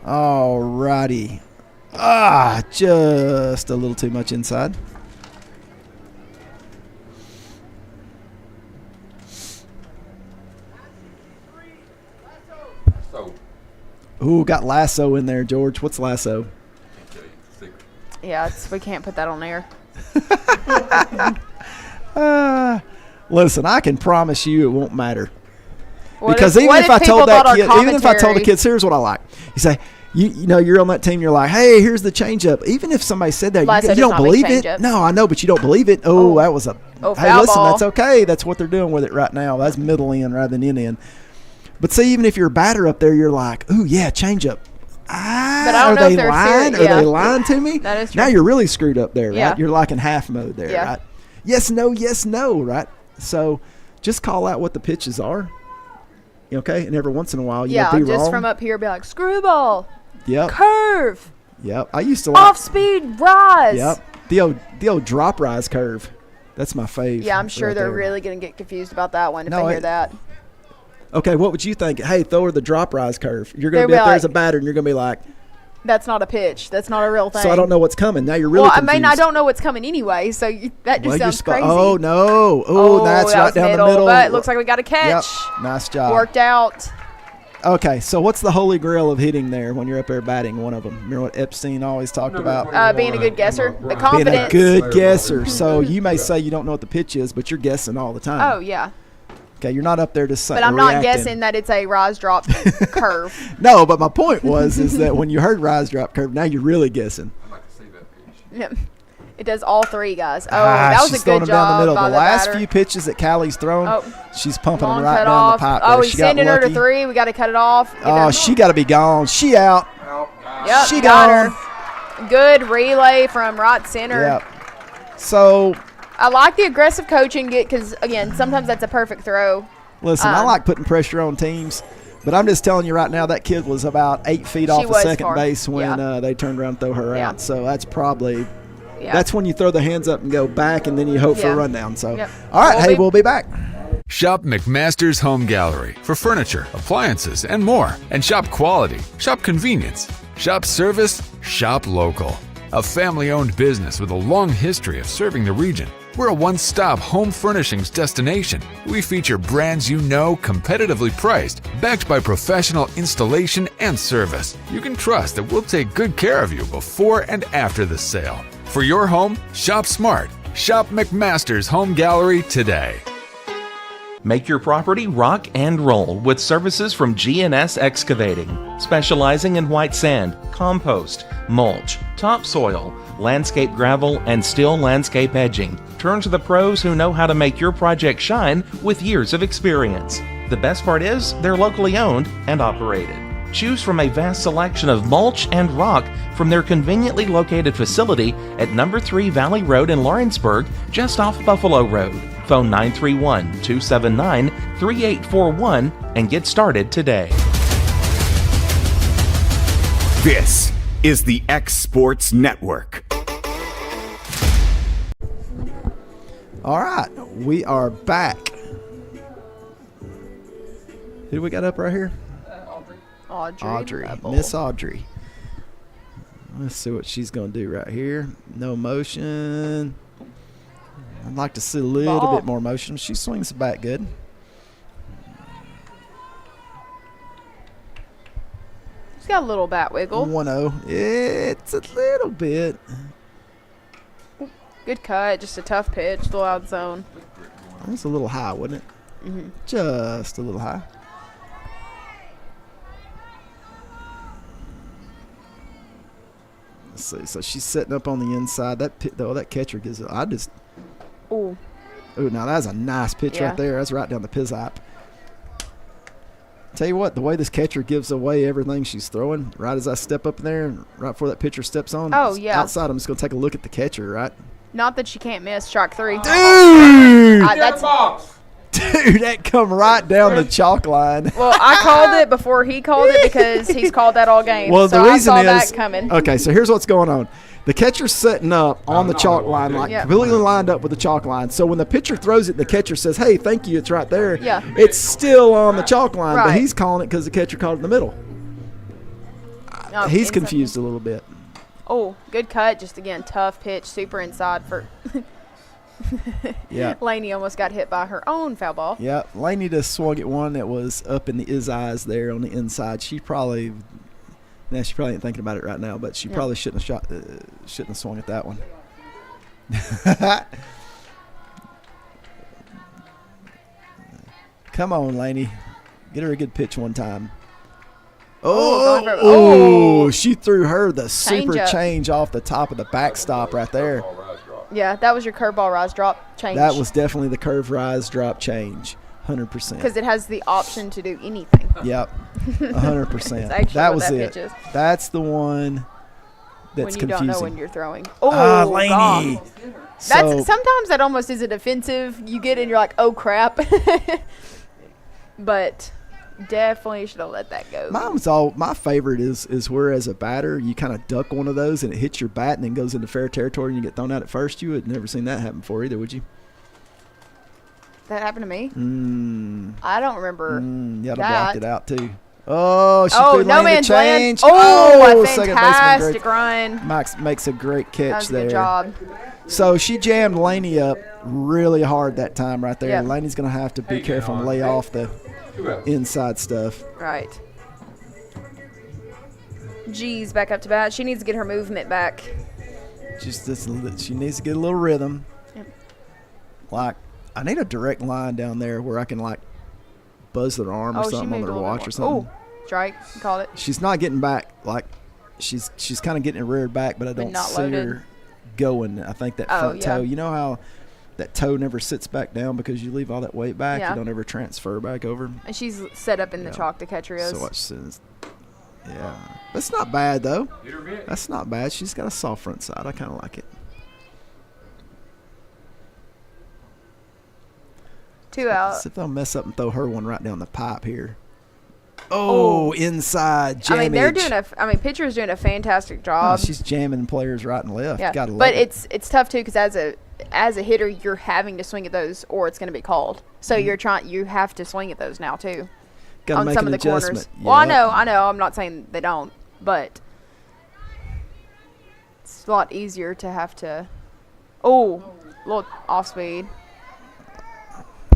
All righty. Just a little too much inside. Ooh, got lasso in there, George. What's lasso? Yeah, we can't put that on there. Listen, I can promise you it won't matter. Because even if I told the kids, here's what I like. You say, you know, you're on that team. You're like, hey, here's the changeup. Even if somebody said that, you don't believe it. No, I know, but you don't believe it. Oh, that was a. Hey, listen, that's okay. That's what they're doing with it right now. That's middle in rather than in. But see, even if you're a batter up there, you're like, ooh, yeah, changeup. But I don't know if they're lying? serious. Are they lying to me? That is true. Now you're really screwed up there, right? Yeah. You're like in half mode there, right? Yes, no, right? So just call out what the pitches are. Okay, and every once in a while, you'll be wrong. Just from up here, be like screwball. Yep. Curve. Yep. I used to like off speed rise. Yep. The old drop rise curve. That's my fave. Yeah, I'm sure they're really going to get confused about that one if they hear that. Okay, what would you think? Hey, throw her the drop rise curve. You're going to be up there as a batter, and you're going to be like, that's not a pitch. That's not a real thing. So I don't know what's coming. Now you're really confused. I mean, I don't know what's coming anyway, so that just sounds crazy. Oh, no. Oh, that's right down the middle. But it looks like we got a catch. Yep. Nice job. Worked out. Okay, so what's the holy grail of hitting there when you're up there batting one of them? Remember what Epstein always talked about? Being a good guesser. The confidence. Being a good guesser. So you may say you don't know what the pitch is, but you're guessing all the time. Oh, yeah. Okay, you're not up there just saying. But I'm not guessing that it's a rise drop curve. No, but my point is that when you heard rise drop curve, now you're really guessing. I'd like to see that pitch. Yep. It does all three, guys. Oh, that was a good job down the middle. by the last batter. few pitches that Callie's thrown, she's pumping them right down off. the pipe. Oh, he's sending her to three. We got to cut it off. Oh, she got to be gone. She out. Yep, she got gone. Her. Good relay from right center. Yep. So I like the aggressive coaching because, again, sometimes that's a perfect throw. Listen, I like putting pressure on teams, but I'm just telling you right now that kid was about 8 feet off the second base when they turned around and threw her out. So that's probably that's when you throw the hands up and go back, and then you hope for a rundown. So, all right, we'll be back. Shop McMaster's Home Gallery for furniture, appliances, and more. And shop quality, shop convenience, shop service, shop local. A family-owned business with a long history of serving the region. We're a one-stop home furnishings destination. We feature brands you know, competitively priced, backed by professional installation and service. You can trust that we'll take good care of you before and after the sale. For your home, shop smart. Shop McMaster's Home Gallery today. Make your property rock and roll with services from G&S Excavating, specializing in white sand, compost, mulch, topsoil, landscape gravel, and steel landscape edging. Turn to the pros who know how to make your project shine with years of experience. The best part is they're locally owned and operated. Choose from a vast selection of mulch and rock from their conveniently located facility at number 3 Valley Road in Lawrenceburg, just off Buffalo Road. Phone 931-279-3841 and get started today. This is the X Sports Network. All right, we are back. Who do we got up right here? Audrey. Miss Audrey. Let's see what she's going to do right here. No motion. I'd like to see a little bit more motion. She swings the bat good. She's got a little bat wiggle. 1-0. It's a little bit. Good cut. Just a tough pitch. Still out of zone. That's a little high, wasn't it? Mm-hmm. Just a little high. Let's see. So she's setting up on the inside. That catcher gives it. Ooh, now that's a nice pitch right there. That's right down the pizzap. Tell you what, the way this catcher gives away everything she's throwing, right as I step up there and right before that pitcher steps on, outside, I'm just going to take a look at the catcher, right? Not that she can't miss. Strike 3. Dude! Dude, that come right down the chalk line. Well, I called it before he called it because he's called that all game. Well, so the reason I saw is that coming. Okay, so here's what's going on. The catcher's setting up on the chalk line, completely lined up with the chalk line. So when the pitcher throws it, the catcher says, "Hey, thank you, it's right there." Yeah. It's still on the chalk line, right. but he's calling it because the catcher caught it in the middle. Oh, he's confused a little bit. Oh, good cut. Just again, tough pitch, super inside for. Yeah. Lainey almost got hit by her own foul ball. Yeah, Lainey just swung at one that was up in his eyes there on the inside. She probably ain't thinking about it right now, but she probably shouldn't have swung at that one. Come on, Lainey. Get her a good pitch one time. Oh, she threw her the super Change up. change off the top of the backstop right there. Yeah, that was your curveball rise drop change. That was definitely the curve rise drop change. 100%. Because it has the option to do anything. Yep. 100%. That's That what was that it. pitch is. That's the one that's when you confusing. don't know when you're throwing. Oh, Laney. God. That's sometimes that almost isn't offensive. You get it and you're like, oh crap. But definitely should have let that go. My favorite is where as a batter you kind of duck one of those and it hits your bat and then goes into fair territory and you get thrown out at first. You had never seen that happen before either, would you? That happened to me. I don't remember. Yeah, I that. blocked it out too. Oh, she threw no Lane man's to change. land. Oh, a second fantastic baseman run. Max makes a great catch That was a there. good job. So she jammed Laney up really hard that time right there. Yep. Laney's going to have to be careful and lay off the inside stuff. Right. G's back up to bat. She needs to get her movement back. She needs to get a little rhythm. Yep. Like, I need a direct line down there where I can, like, buzz their arm or something on their watch or something. Oh, strike. You called it. She's not getting back. Like, she's kind of getting it reared back, but I don't see her going. I think that front toe. You know how that toe never sits back down because you leave all that weight back? Yeah. You don't ever transfer back over. And she's set up in the chalk to catch Rios. So watch this. Yeah. That's not bad, though. That's not bad. She's got a soft front side. I kind of like it. 2 out. See if they'll mess up and throw her one right down the pipe here. Oh, inside jammage. I mean, pitcher's doing a fantastic job. She's jamming players right and left. Yeah, Gotta love but it. it's tough too because as a hitter, you're having to swing at those or it's going to be called. So you have to swing at those now too. Gotta on make some an of the corners. adjustment. Well, Yep. I know. I'm not saying they don't, but it's a lot easier to have to. Oh, a little off speed.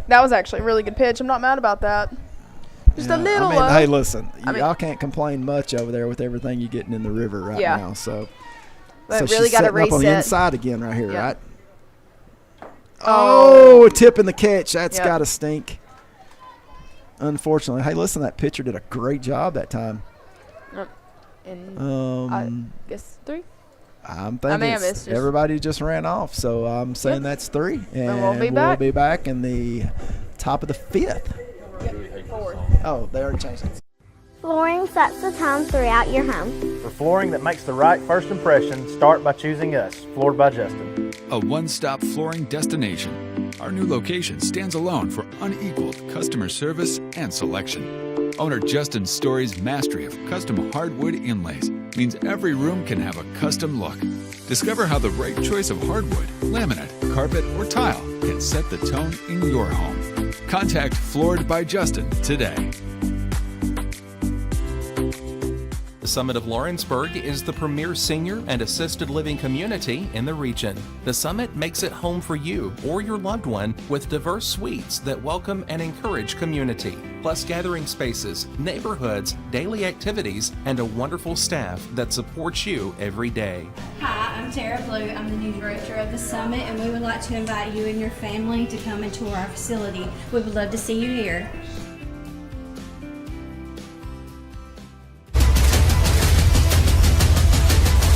That was actually a really good pitch. I'm not mad about that. Just a little. I mean, low. hey, listen, y'all can't complain much over there with everything you're getting in the river right now. So, but so really she's got to setting up on the reset. inside again right here, Yeah. right? Oh, tipping the catch. That's got to stink. Unfortunately, hey, listen, that pitcher did a great job that time. I guess 3. I'm I may thinking have missed just- everybody just ran off, so I'm saying that's 3, and we'll be back. in the top of the 5th. Oh, they already changed it. Flooring sets the tone throughout your home. For flooring that makes the right first impression, start by choosing us, Floored by Justin. A one-stop flooring destination. Our new location stands alone for unequaled customer service and selection. Owner Justin Story's mastery of custom hardwood inlays means every room can have a custom look. Discover how the right choice of hardwood, laminate, carpet, or tile can set the tone in your home. Contact Floored by Justin today. The Summit of Lawrenceburg is the premier senior and assisted living community in the region. The Summit makes it home for you or your loved one with diverse suites that welcome and encourage community, plus gathering spaces, neighborhoods, daily activities, and a wonderful staff that supports you every day. Hi, I'm Tara Blue. I'm the new director of the Summit, and we would like to invite you and your family to come and tour our facility. We would love to see you here.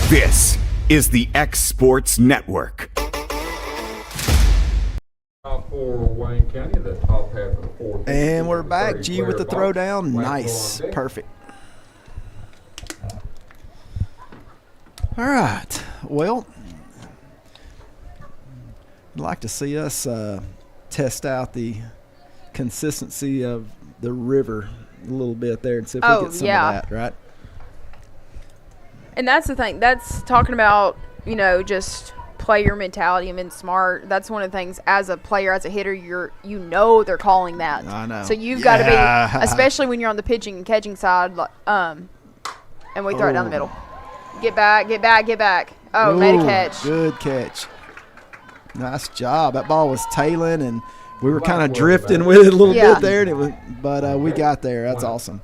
This is the X Sports Network. For Wayne County, the top half of the 4th. And we're back. G with the throwdown. Nice. Perfect. All right. Well, I'd like to see us test out the consistency of the river a little bit there and see if we get some of that, right? And that's the thing. That's talking about, just player mentality and being smart. That's one of the things as a player, as a hitter, they're calling that. I know. So you've got to be, especially when you're on the pitching and catching side, and we throw it down the middle. Get back, get back, get back. Oh, made a catch. Good catch. Nice job. That ball was tailing, and we were kind of drifting with it a little bit there, but we got there. That's awesome.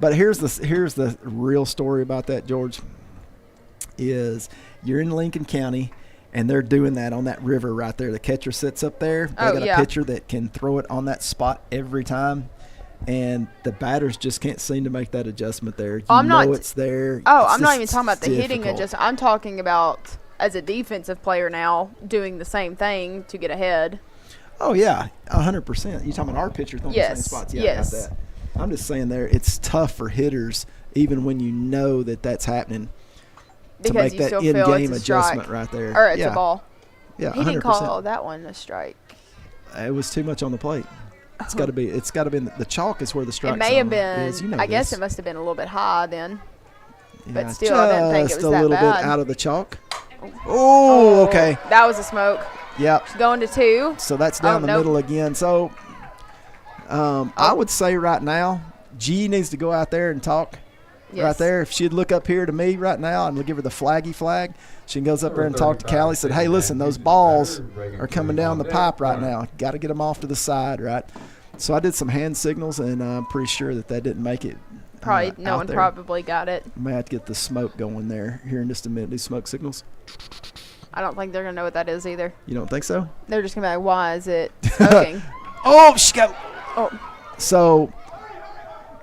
But here's the real story about that, George, is you're in Lincoln County, and they're doing that on that river right there. The catcher sits up there. They got a pitcher that can throw it on that spot every time. and the batters just can't seem to make that adjustment there. It's there. I'm not even talking about the hitting adjustment. I'm talking about as a defensive player now doing the same thing to get ahead. Oh, yeah, 100%. You talking about our pitcher throwing the same spots? Yeah, yes. I got that. I'm just saying there, it's tough for hitters, even when you know that that's happening, to because make that in-game adjustment right there. Or it's a ball. Yeah, 100%. He didn't call that one a strike. It was too much on the plate. It's got to be. It's got to be. The chalk is where the strike. It may have been. Is. You know I guess this. it must have been a little bit high then. Yeah, but still, I didn't think it was that bad. Just a little bit out of the chalk. Oh, okay. That was a smoke. Yep. Going to 2. So that's down the middle again. So I would say right now, G needs to go out there and talk. Yes. Right there. If she'd look up here to me right now and give her the flaggy flag, she goes up there and talk to Callie. Said, hey, listen, those balls are coming down the pipe right now. Got to get them off to the side, right? So I did some hand signals, and I'm pretty sure that didn't make it. Probably no one probably got it. I may have to get the smoke going there here in just a minute. These smoke signals. I don't think they're gonna know what that is either. You don't think so? They're just gonna be like, why is it smoking? Oh, she got. Oh. So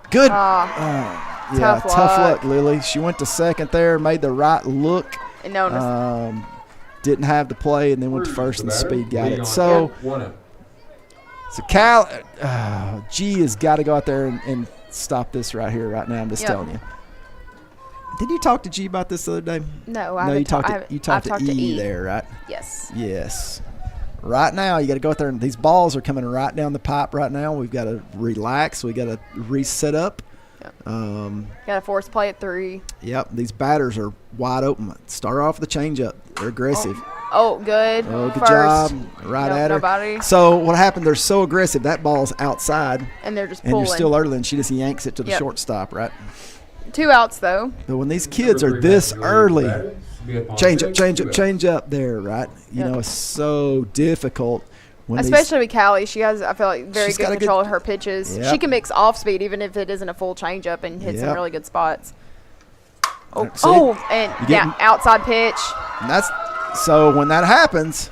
good. Tough luck, Lily. She went to second there, made the right look. And no didn't have the play, and then went to first, and speed got it. So Cal, G has got to go out there and stop this right here, right now. I'm just telling you. Did you talk to G about this the other day? No, you talked to E there, right? Yes. Yes. Right now, you got to go out there, and these balls are coming right down the pipe right now. We've got to relax. We got to reset up. Yep. Got to force play at 3. Yep. These batters are wide open. Start off with the changeup. They're aggressive. Oh, good. Oh, good First. job. Right at her. Nobody. So what happened? They're so aggressive. That ball's outside. And they're just pulling. And you're still early, and she just yanks it to the shortstop, right? 2 outs, though. But when these kids are this early, change up there, right? You know, it's so difficult. Especially with Callie. She has, I feel like, very good control of her pitches. Yep. She can mix off speed even if it isn't a full changeup and hit some really good spots. Outside pitch. And so when that happens,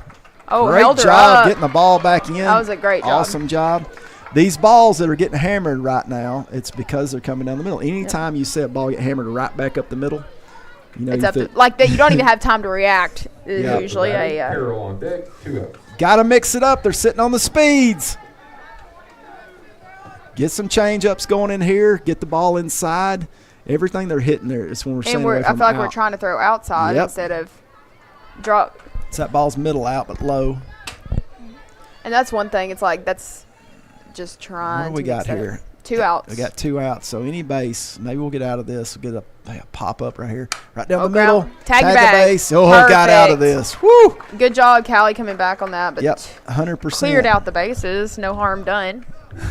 great job getting the ball back in. That was a great job. Awesome job. These balls that are getting hammered right now, it's because they're coming down the middle. Anytime you see a ball get hammered right back up the middle, you know, it's up to, like that. You don't even have time to react. Usually on deck, 2 outs. Got to mix it up. They're sitting on the speeds. Get some change-ups going in here. Get the ball inside. Everything they're hitting there is when we're saying I feel like we're trying to throw outside instead of drop. So that ball's middle out but low. And that's one thing. It's like that's just trying. What do we got here? 2 outs. We got 2 outs. So any base, maybe we'll get out of this. We'll get a pop-up right here. Right down the middle. Tag the base. Oh, got out of this. Woo! Good job, Callie, coming back on that. But 100%. Cleared out the bases. No harm done.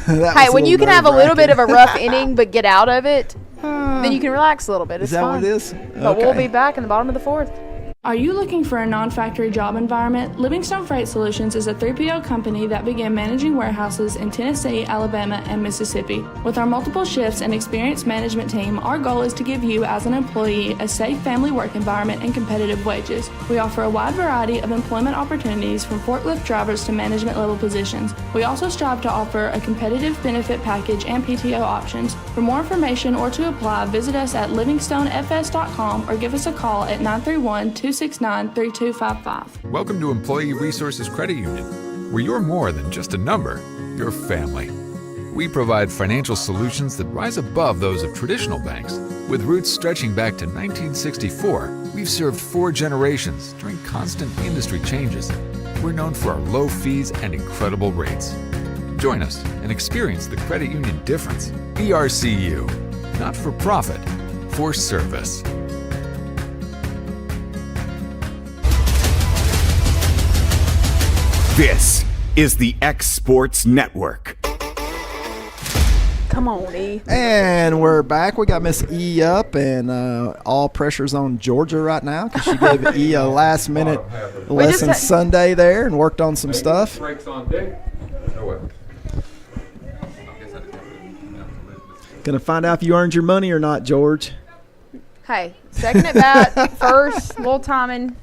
Hey, when you can have a little bit of a rough inning but get out of it, then you can relax a little bit. It's is that fun. What it is? But we'll be back in the bottom of the 4th. Are you looking for a non-factory job environment? Livingstone Freight Solutions is a 3PL company that began managing warehouses in Tennessee, Alabama, and Mississippi. With our multiple shifts and experienced management team, our goal is to give you, as an employee, a safe family work environment and competitive wages. We offer a wide variety of employment opportunities from forklift drivers to management level positions. We also strive to offer a competitive benefit package and PTO options. For more information or to apply, visit us at livingstonefs.com or give us a call at 931-269-3255. Welcome to Employee Resources Credit Union, where you're more than just a number, you're family. We provide financial solutions that rise above those of traditional banks. With roots stretching back to 1964, we've served 4 generations during constant industry changes. We're known for our low fees and incredible rates. Join us and experience the credit union difference. ERCU, not for profit, for service. This is the X Sports Network. Come on, E. And we're back. We got Miss E up, and all pressure's on Georgia right now because she gave E a last-minute lesson Sunday there and worked on some stuff. Brakes on deck. Gonna find out if you earned your money or not, George. Hey, second at bat, first, little timing.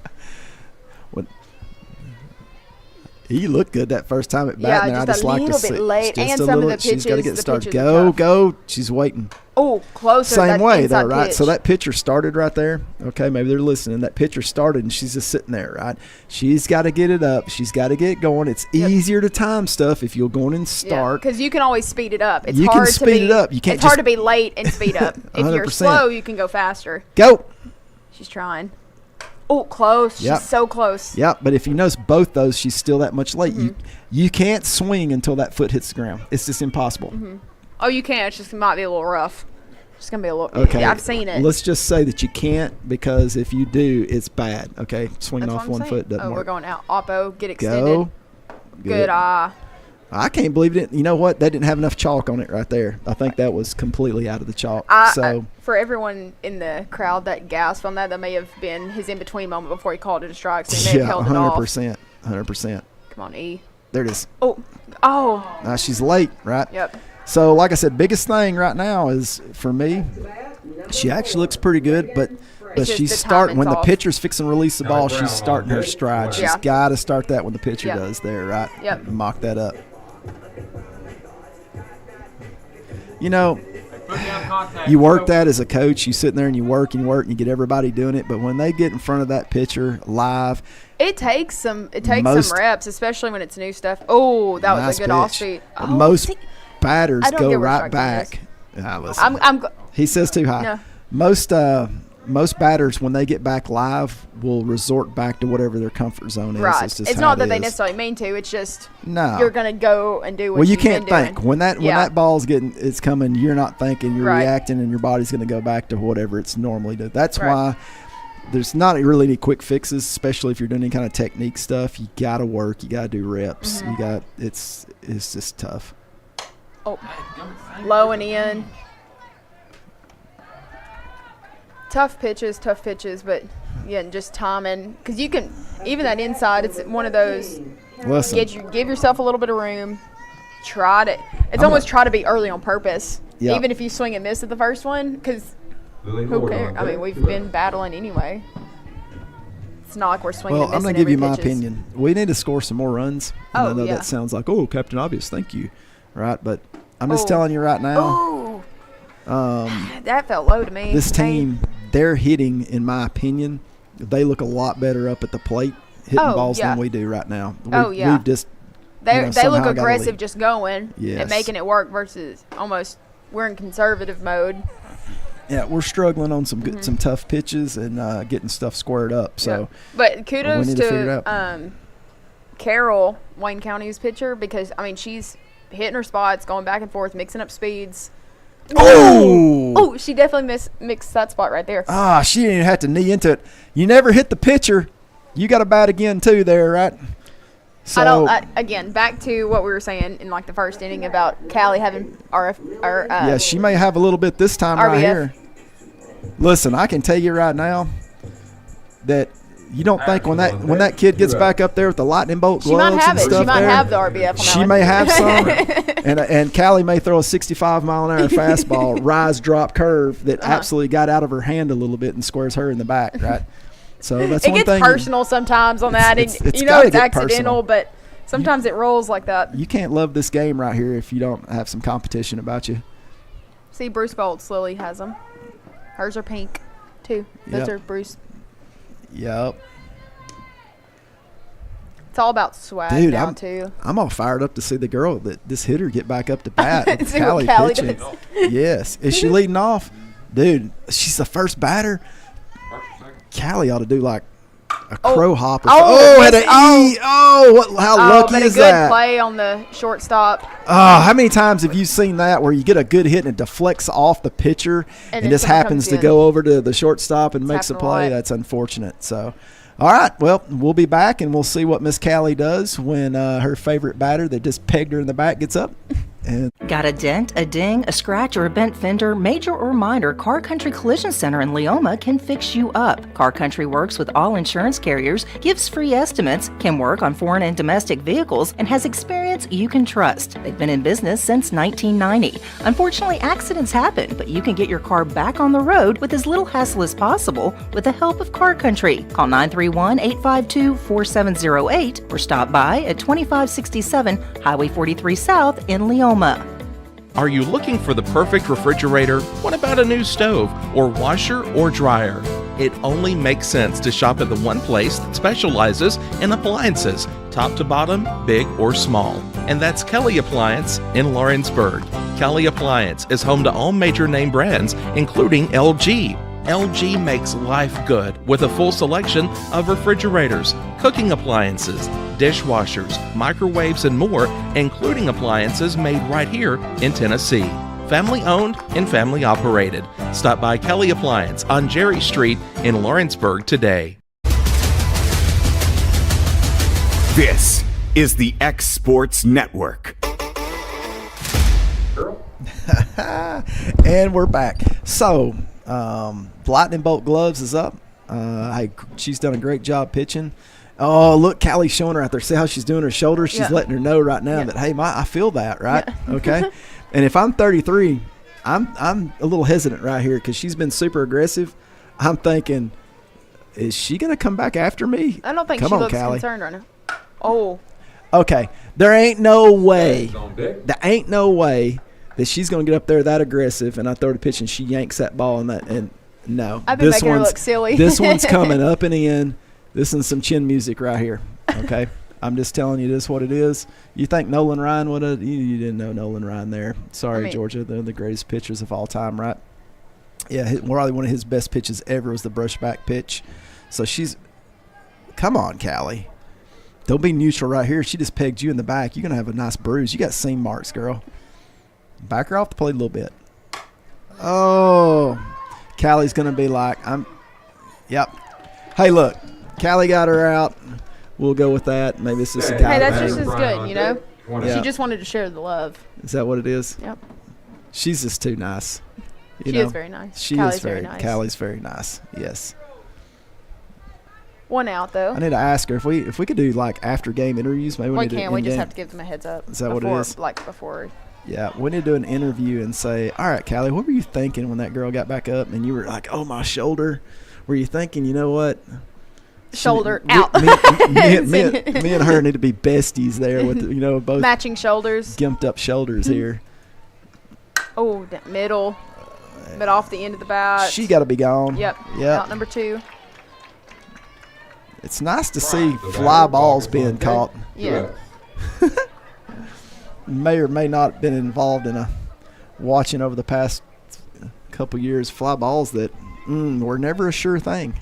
He looked good that first time at bat. Yeah, and just I a little bit late, and some of the pitches. She's got to get started. Pitches are tough. Go. She's waiting. Oh, closer. Same way, though, right? Pitch. So that pitcher started right there. Okay, maybe they're listening. That pitcher started, and she's just sitting there, right? She's got to get it up. She's got to get going. It's easier to time stuff if you'll go in and start. Because you can always speed it up. It's you hard can speed it up. You can't. It's hard to be late and speed up. If you're 100%. slow, you can go faster. Go. She's trying. Oh, close. Yep. She's so close. Yep, but if you notice both those, she's still that much late. You can't swing until that foot hits the ground. It's just impossible. Oh, you can. It's just might be a little rough. It's gonna be a little. Okay, Yeah, I've seen it. Let's just say that you can't, because if you do, it's bad. Okay, swinging That's off what I'm one saying. foot doesn't Oh, work. we're going out. Oppo, get extended. Go. Good eye. I can't believe it. You know what? They didn't have enough chalk on it right there. I think that was completely out of the chalk. For everyone in the crowd that gasped on that may have been his in-between moment before he called it a strike. So he may have held it off. 100%. 100%. Come on, E. There it is. Oh. Now she's late, right? Yep. So, like I said, biggest thing right now is, for me, she actually looks pretty good, but she's starting when the pitcher's fixing to release the ball. She's starting her stride. She's got to start that when the pitcher does there, right? Yep. Mock that up. You know, you work that as a coach. You sit there and you work and you get everybody doing it. But when they get in front of that pitcher live, it takes some reps, especially when it's new stuff. Oh, that was a good off speed. Oh, most batters go right back. Listen. He says too high. No. Most batters, when they get back live, will resort back to whatever their comfort zone is. Right. It's not that they necessarily mean to. It's just you're going to go and do what you you've can't been think. doing. When that ball's it's coming, you're not thinking, you're reacting, and your body's going to go back to whatever it's normally doing. That's why there's not really any quick fixes, especially if you're doing any kind of technique stuff. You got to work. You got to do reps. It's just tough. Oh, low and in. Tough pitches, but just timing, because you can even that inside. It's one of those. Listen, give yourself a little bit of room. Try to be early on purpose, even if you swing and miss at the first one, because who cares? I mean, we've been battling anyway. It's not like we're swinging. Well, I'm going to give you my opinion. We need to score some more runs. And I know that sounds like, Captain Obvious, thank you, right? But I'm just telling you right now. That felt low to me. This team, they're hitting, in my opinion, they look a lot better up at the plate hitting balls than we do right now. We've just they look aggressive just going and making it work versus almost we're in conservative mode. Yeah, we're struggling on some tough pitches and getting stuff squared up. So, but kudos to Carol, Wayne County's pitcher, because she's hitting her spots, going back and forth, mixing up speeds. Oh, she definitely mixed that spot right there. She didn't even have to knee into it. You never hit the pitcher. You got to bat again too there, right? So again, back to what we were saying in the first inning about Callie having she may have a little bit this time RBF. Right here. Listen, I can tell you right now that you don't think when that kid gets back up there with the lightning bolt gloves and stuff, she might have the RBF. She may have some, and Callie may throw a 65-mile-an-hour fastball, rise drop curve that absolutely got out of her hand a little bit and squares her in the back, right? So that's one thing. It gets personal sometimes on that. It's accidental, personal. But sometimes it rolls like that. You can't love this game right here if you don't have some competition about you. See, Bruce Bolt slowly has them. Hers are pink, too. Those are Bruce. Yep. It's all about swag now, too. I'm all fired up to see the girl, this hitter, get back up to bat. With see Callie what Callie pitching. does. Yes. Is she leading off? Dude, she's the first batter. Callie ought to do like a crow hop. Had an E. How lucky is that? A good play on the shortstop. How many times have you seen that where you get a good hit and it deflects off the pitcher and just happens to go over to the shortstop and makes a play? That's unfortunate. So, all right. Well, we'll be back and we'll see what Miss Callie does when her favorite batter that just pegged her in the back gets up. And got a dent, a ding, a scratch, or a bent fender? Major or minor, Car Country Collision Center in Leoma can fix you up. Car Country works with all insurance carriers, gives free estimates, can work on foreign and domestic vehicles, and has experience you can trust. They've been in business since 1990. Unfortunately, accidents happen, but you can get your car back on the road with as little hassle as possible with the help of Car Country. Call 931-852-4708 or stop by at 2567 Highway 43 South in Leoma. Are you looking for the perfect refrigerator? What about a new stove or washer or dryer? It only makes sense to shop at the one place that specializes in appliances, top to bottom, big or small. And that's Kelly Appliance in Lawrenceburg. Kelly Appliance is home to all major name brands, including LG. LG makes life good with a full selection of refrigerators, cooking appliances, dishwashers, microwaves, and more, including appliances made right here in Tennessee. Family owned and family operated. Stop by Kelly Appliance on Jerry Street in Lawrenceburg today. This is the X Sports Network. And we're back. So, Lightning Bolt Gloves is up. She's done a great job pitching. Oh, look, Callie's showing her out there. See how she's doing her shoulders? She's letting her know right now that, hey, I feel that, right? Yeah. Okay. And if I'm 33, I'm a little hesitant right here because she's been super aggressive. I'm thinking, is she going to come back after me? I don't think come she on, looks Callie. concerned right now. Oh. Okay. There ain't no way. There ain't no way that she's going to get up there that aggressive and I throw the pitch and she yanks that ball and no. I've been making her look silly. This one's coming up and in. This is some chin music right here. Okay. I'm just telling you this what it is. You think Nolan Ryan would have? You didn't know Nolan Ryan there. Sorry, Georgia. They're the greatest pitchers of all time, right? Yeah, probably one of his best pitches ever was the brushback pitch. So she's – come on, Callie. Don't be neutral right here. She just pegged you in the back. You're going to have a nice bruise. You got seam marks, girl. Back her off the plate a little bit. Oh, Callie's going to be like, yep. Hey, look, Callie got her out. We'll go with that. Maybe it's just a guy. Hey, that's just as good, you know? Yeah. She just wanted to share the love. Is that what it is? Yep. She's just too nice. She is very nice. She is very nice. Callie's very nice, yes. One out, though. I need to ask her if we could do, like, after-game interviews. Maybe we can. We just have to give them a heads up. Is that what it is? Before. Yeah, we need to do an interview and say, all right, Callie, what were you thinking when that girl got back up and you were like, oh, my shoulder? Were you thinking, you know what? Shoulder out. Me and her need to be besties there with, both matching shoulders. Gimped up shoulders here. Oh, middle. But off the end of the bat. She got to be gone. Yep. Out number 2. It's nice to see fly balls being caught. Yeah. May or may not have been involved in watching over the past couple years fly balls that were never a sure thing.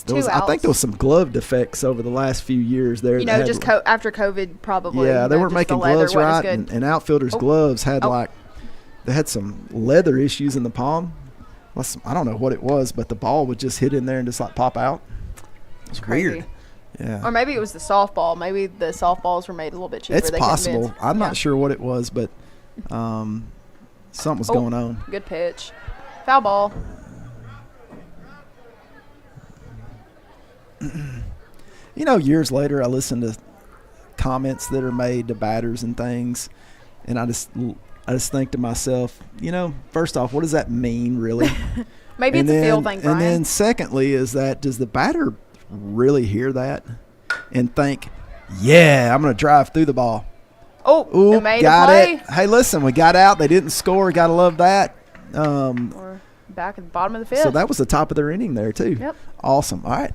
I think there was some glove defects over the last few years there. Just after COVID probably. Yeah, they weren't making gloves right, and outfielders' gloves had they had some leather issues in the palm. I don't know what it was, but the ball would just hit in there and just like pop out. It's weird. Yeah. Or maybe it was the softball. Maybe the softballs were made a little bit cheaper. It's possible. I'm not sure what it was, but something was going on. Good pitch. Foul ball. Years later, I listen to comments that are made to batters and things, and I just think to myself, first off, what does that mean, really? Maybe it's a feel thing, Brian. And then secondly is that does the batter really hear that and think, yeah, I'm going to drive through the ball? Oh, made got a play. it. Hey, listen, we got out. They didn't score. Got to love that. Or back at the bottom of the fifth. So that was the top of their inning there, too. Yep. Awesome. All right.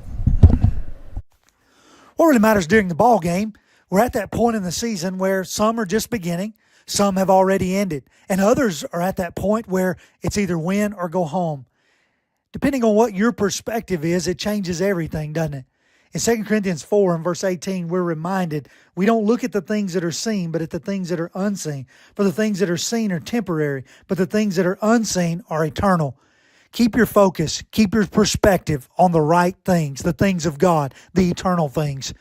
What really matters during the ball game, we're at that point in the season where some are just beginning, some have already ended, and others are at that point where it's either win or go home. Depending on what your perspective is, it changes everything, doesn't it? In 2 Corinthians 4 and verse 18, we're reminded we don't look at the things that are seen, but at the things that are unseen. For the things that are seen are temporary, but the things that are unseen are eternal. Keep your focus, keep your perspective on the right things, the things of God, the eternal things.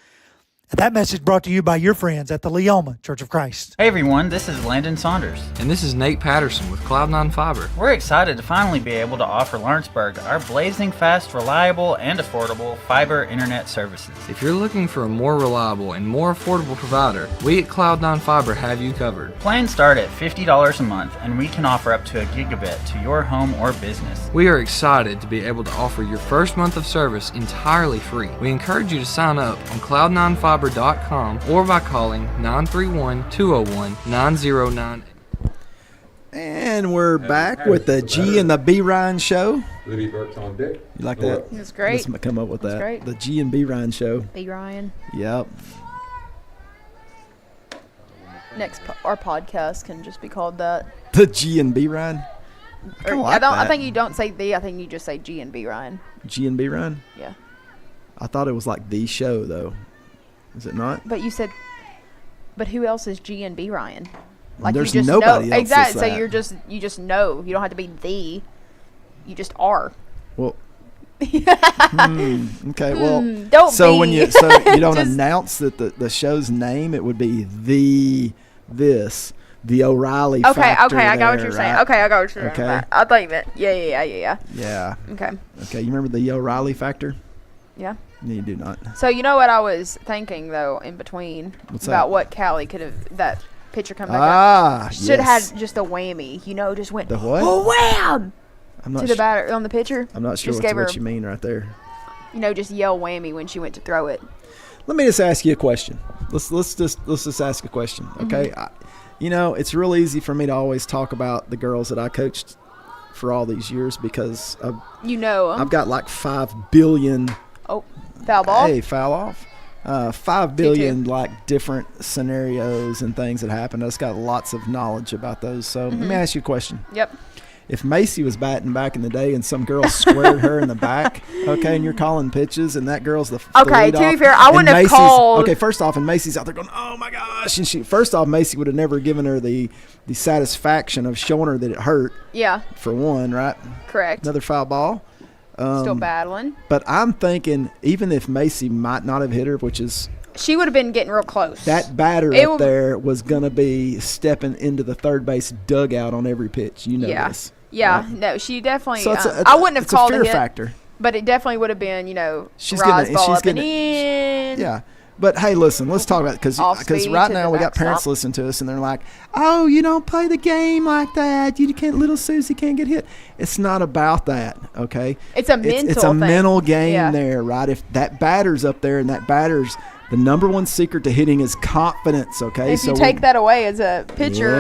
And that message brought to you by your friends at the Leoma Church of Christ. Hey everyone, this is Landon Saunders. And this is Nate Patterson with Cloud9 Fiber. We're excited to finally be able to offer Lawrenceburg our blazing fast, reliable, and affordable fiber internet services. If you're looking for a more reliable and more affordable provider, we at Cloud9 Fiber have you covered. Plans start at $50 a month, and we can offer up to a gigabit to your home or business. We are excited to be able to offer your first month of service entirely free. We encourage you to sign up on Cloud9Fiber.com or by calling 931-201-9098. And we're back with the G and the B Ryan show. Libby Burke's on deck. You like that? It's great. Let's come up with that. Great. The G and B Ryan show. B Ryan. Yep. Next, our podcast can just be called that. The G and B Ryan. I think you don't say the. I think you just say G and B Ryan. G and B Ryan. Yeah. I thought it was like the show though. Is it not? But you said. But who else is G and B Ryan? Like there's you just nobody know. else. Exactly. So that. you just know. You don't have to be the. You just are. Well. Okay. Well. Don't so be. when you don't announce that the show's name, it would be the O'Reilly. Okay. Factor Okay. I got what there, you're saying. right? Okay. I got what you're saying. Okay. I thought you meant. Yeah. Yeah. Okay. Okay. You remember the O'Reilly factor? Yeah. No, you do not. So you know what I was thinking though in between What's about that? what Callie could have that picture come back up. Should have had just a whammy, just went The what? Oh wham I'm not to the batter on the pitcher. I'm not sure just gave what her, you mean right there. Just yell whammy when she went to throw it. Let me just ask you a question. Let's just ask a question, okay? It's real easy for me to always talk about the girls that I coached for all these years because I've got like 5 billion. Oh, foul ball. Hey, foul off. 5 billion like different scenarios and things that happen. I just got lots of knowledge about those. So let me ask you a question. Yep. If Macy was batting back in the day and some girl squared her in the back, okay, and you're calling pitches and that girl's the okay, to be fair, I wouldn't have called. Okay, first off, and Macy's out there going, oh my gosh, and first off, Macy would have never given her the satisfaction of showing her that it hurt. Yeah. For one, right? Correct. Another foul ball. Still battling. But I'm thinking, even if Macy might not have hit her, which is she would have been getting real close. That batter up there was going to be stepping into the third base dugout on every pitch. You know this. Yeah, right? No, she definitely. So I wouldn't have called a fear it factor. But it definitely would have been, she's rise ball up getting and in. Yeah. But, hey, listen, let's talk about it because right now we got parents listening to us and they're like, oh, you don't play the game like that. Little Susie can't get hit. It's not about that, okay? It's a mental It's a thing. mental game there, right? If that batter's up there and that batter's the number one secret to hitting is confidence, okay? If you take that away as a pitcher,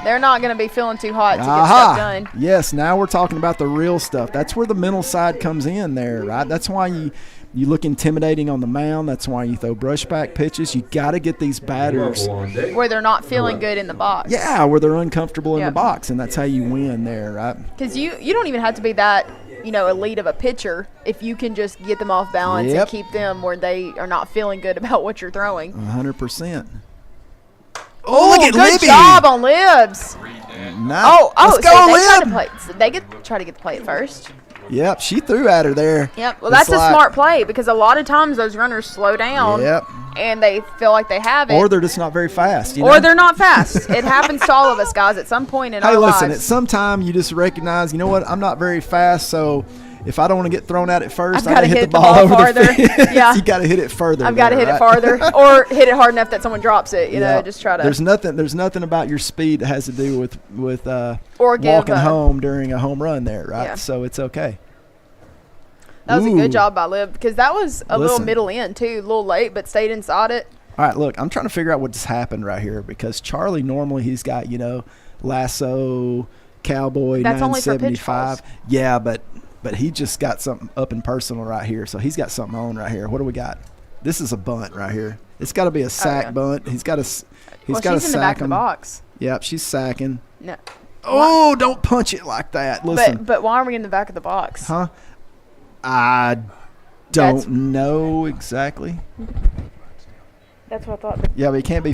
they're not going to be feeling too hot to get stuff done. Yes, now we're talking about the real stuff. That's where the mental side comes in there, right? That's why you look intimidating on the mound. That's why you throw brushback pitches. You got to get these batters where they're not feeling good in the box. Yeah, where they're uncomfortable in the box, and that's how you win there, right? Because you don't even have to be that elite of a pitcher if you can just get them off balance and keep them where they are not feeling good about what you're throwing. 100%. Oh, look at good Libby. job on Libs. Nice. Let's go, Lib. They try to get the play at first. Yep, she threw at her there. Yep, well, that's a smart play because a lot of times those runners slow down and they feel like they have it. Or they're just not very fast. Or they're not fast. It happens to all of us, guys, at some point in our lives. Hey, listen, at some time you just recognize, you know what, I'm not very fast, so if I don't want to get thrown at it first, I got to hit the ball over farther. the field. Yeah. You got to hit it further. I've got to hit it farther or hit it hard enough that someone drops it, just try to. There's nothing about your speed that has to do with walking home during a home run there, right? Yeah. So it's okay. That was a good job by Liv because that was a little middle end too, a little late, but stayed inside it. All right, look, I'm trying to figure out what just happened right here because Charlie normally he's got lasso, cowboy, that's 975. Yeah, but he just got something up and personal right here, so he's got something on right here. What do we got? This is a bunt right here. It's got to be a sack bunt. He's got to she's sack in the back of the box. Yep, she's sacking. No. Oh, don't punch it like that. Listen. But why are we in the back of the box? Huh? I don't know exactly. That's what I thought. Yeah, but it can't be.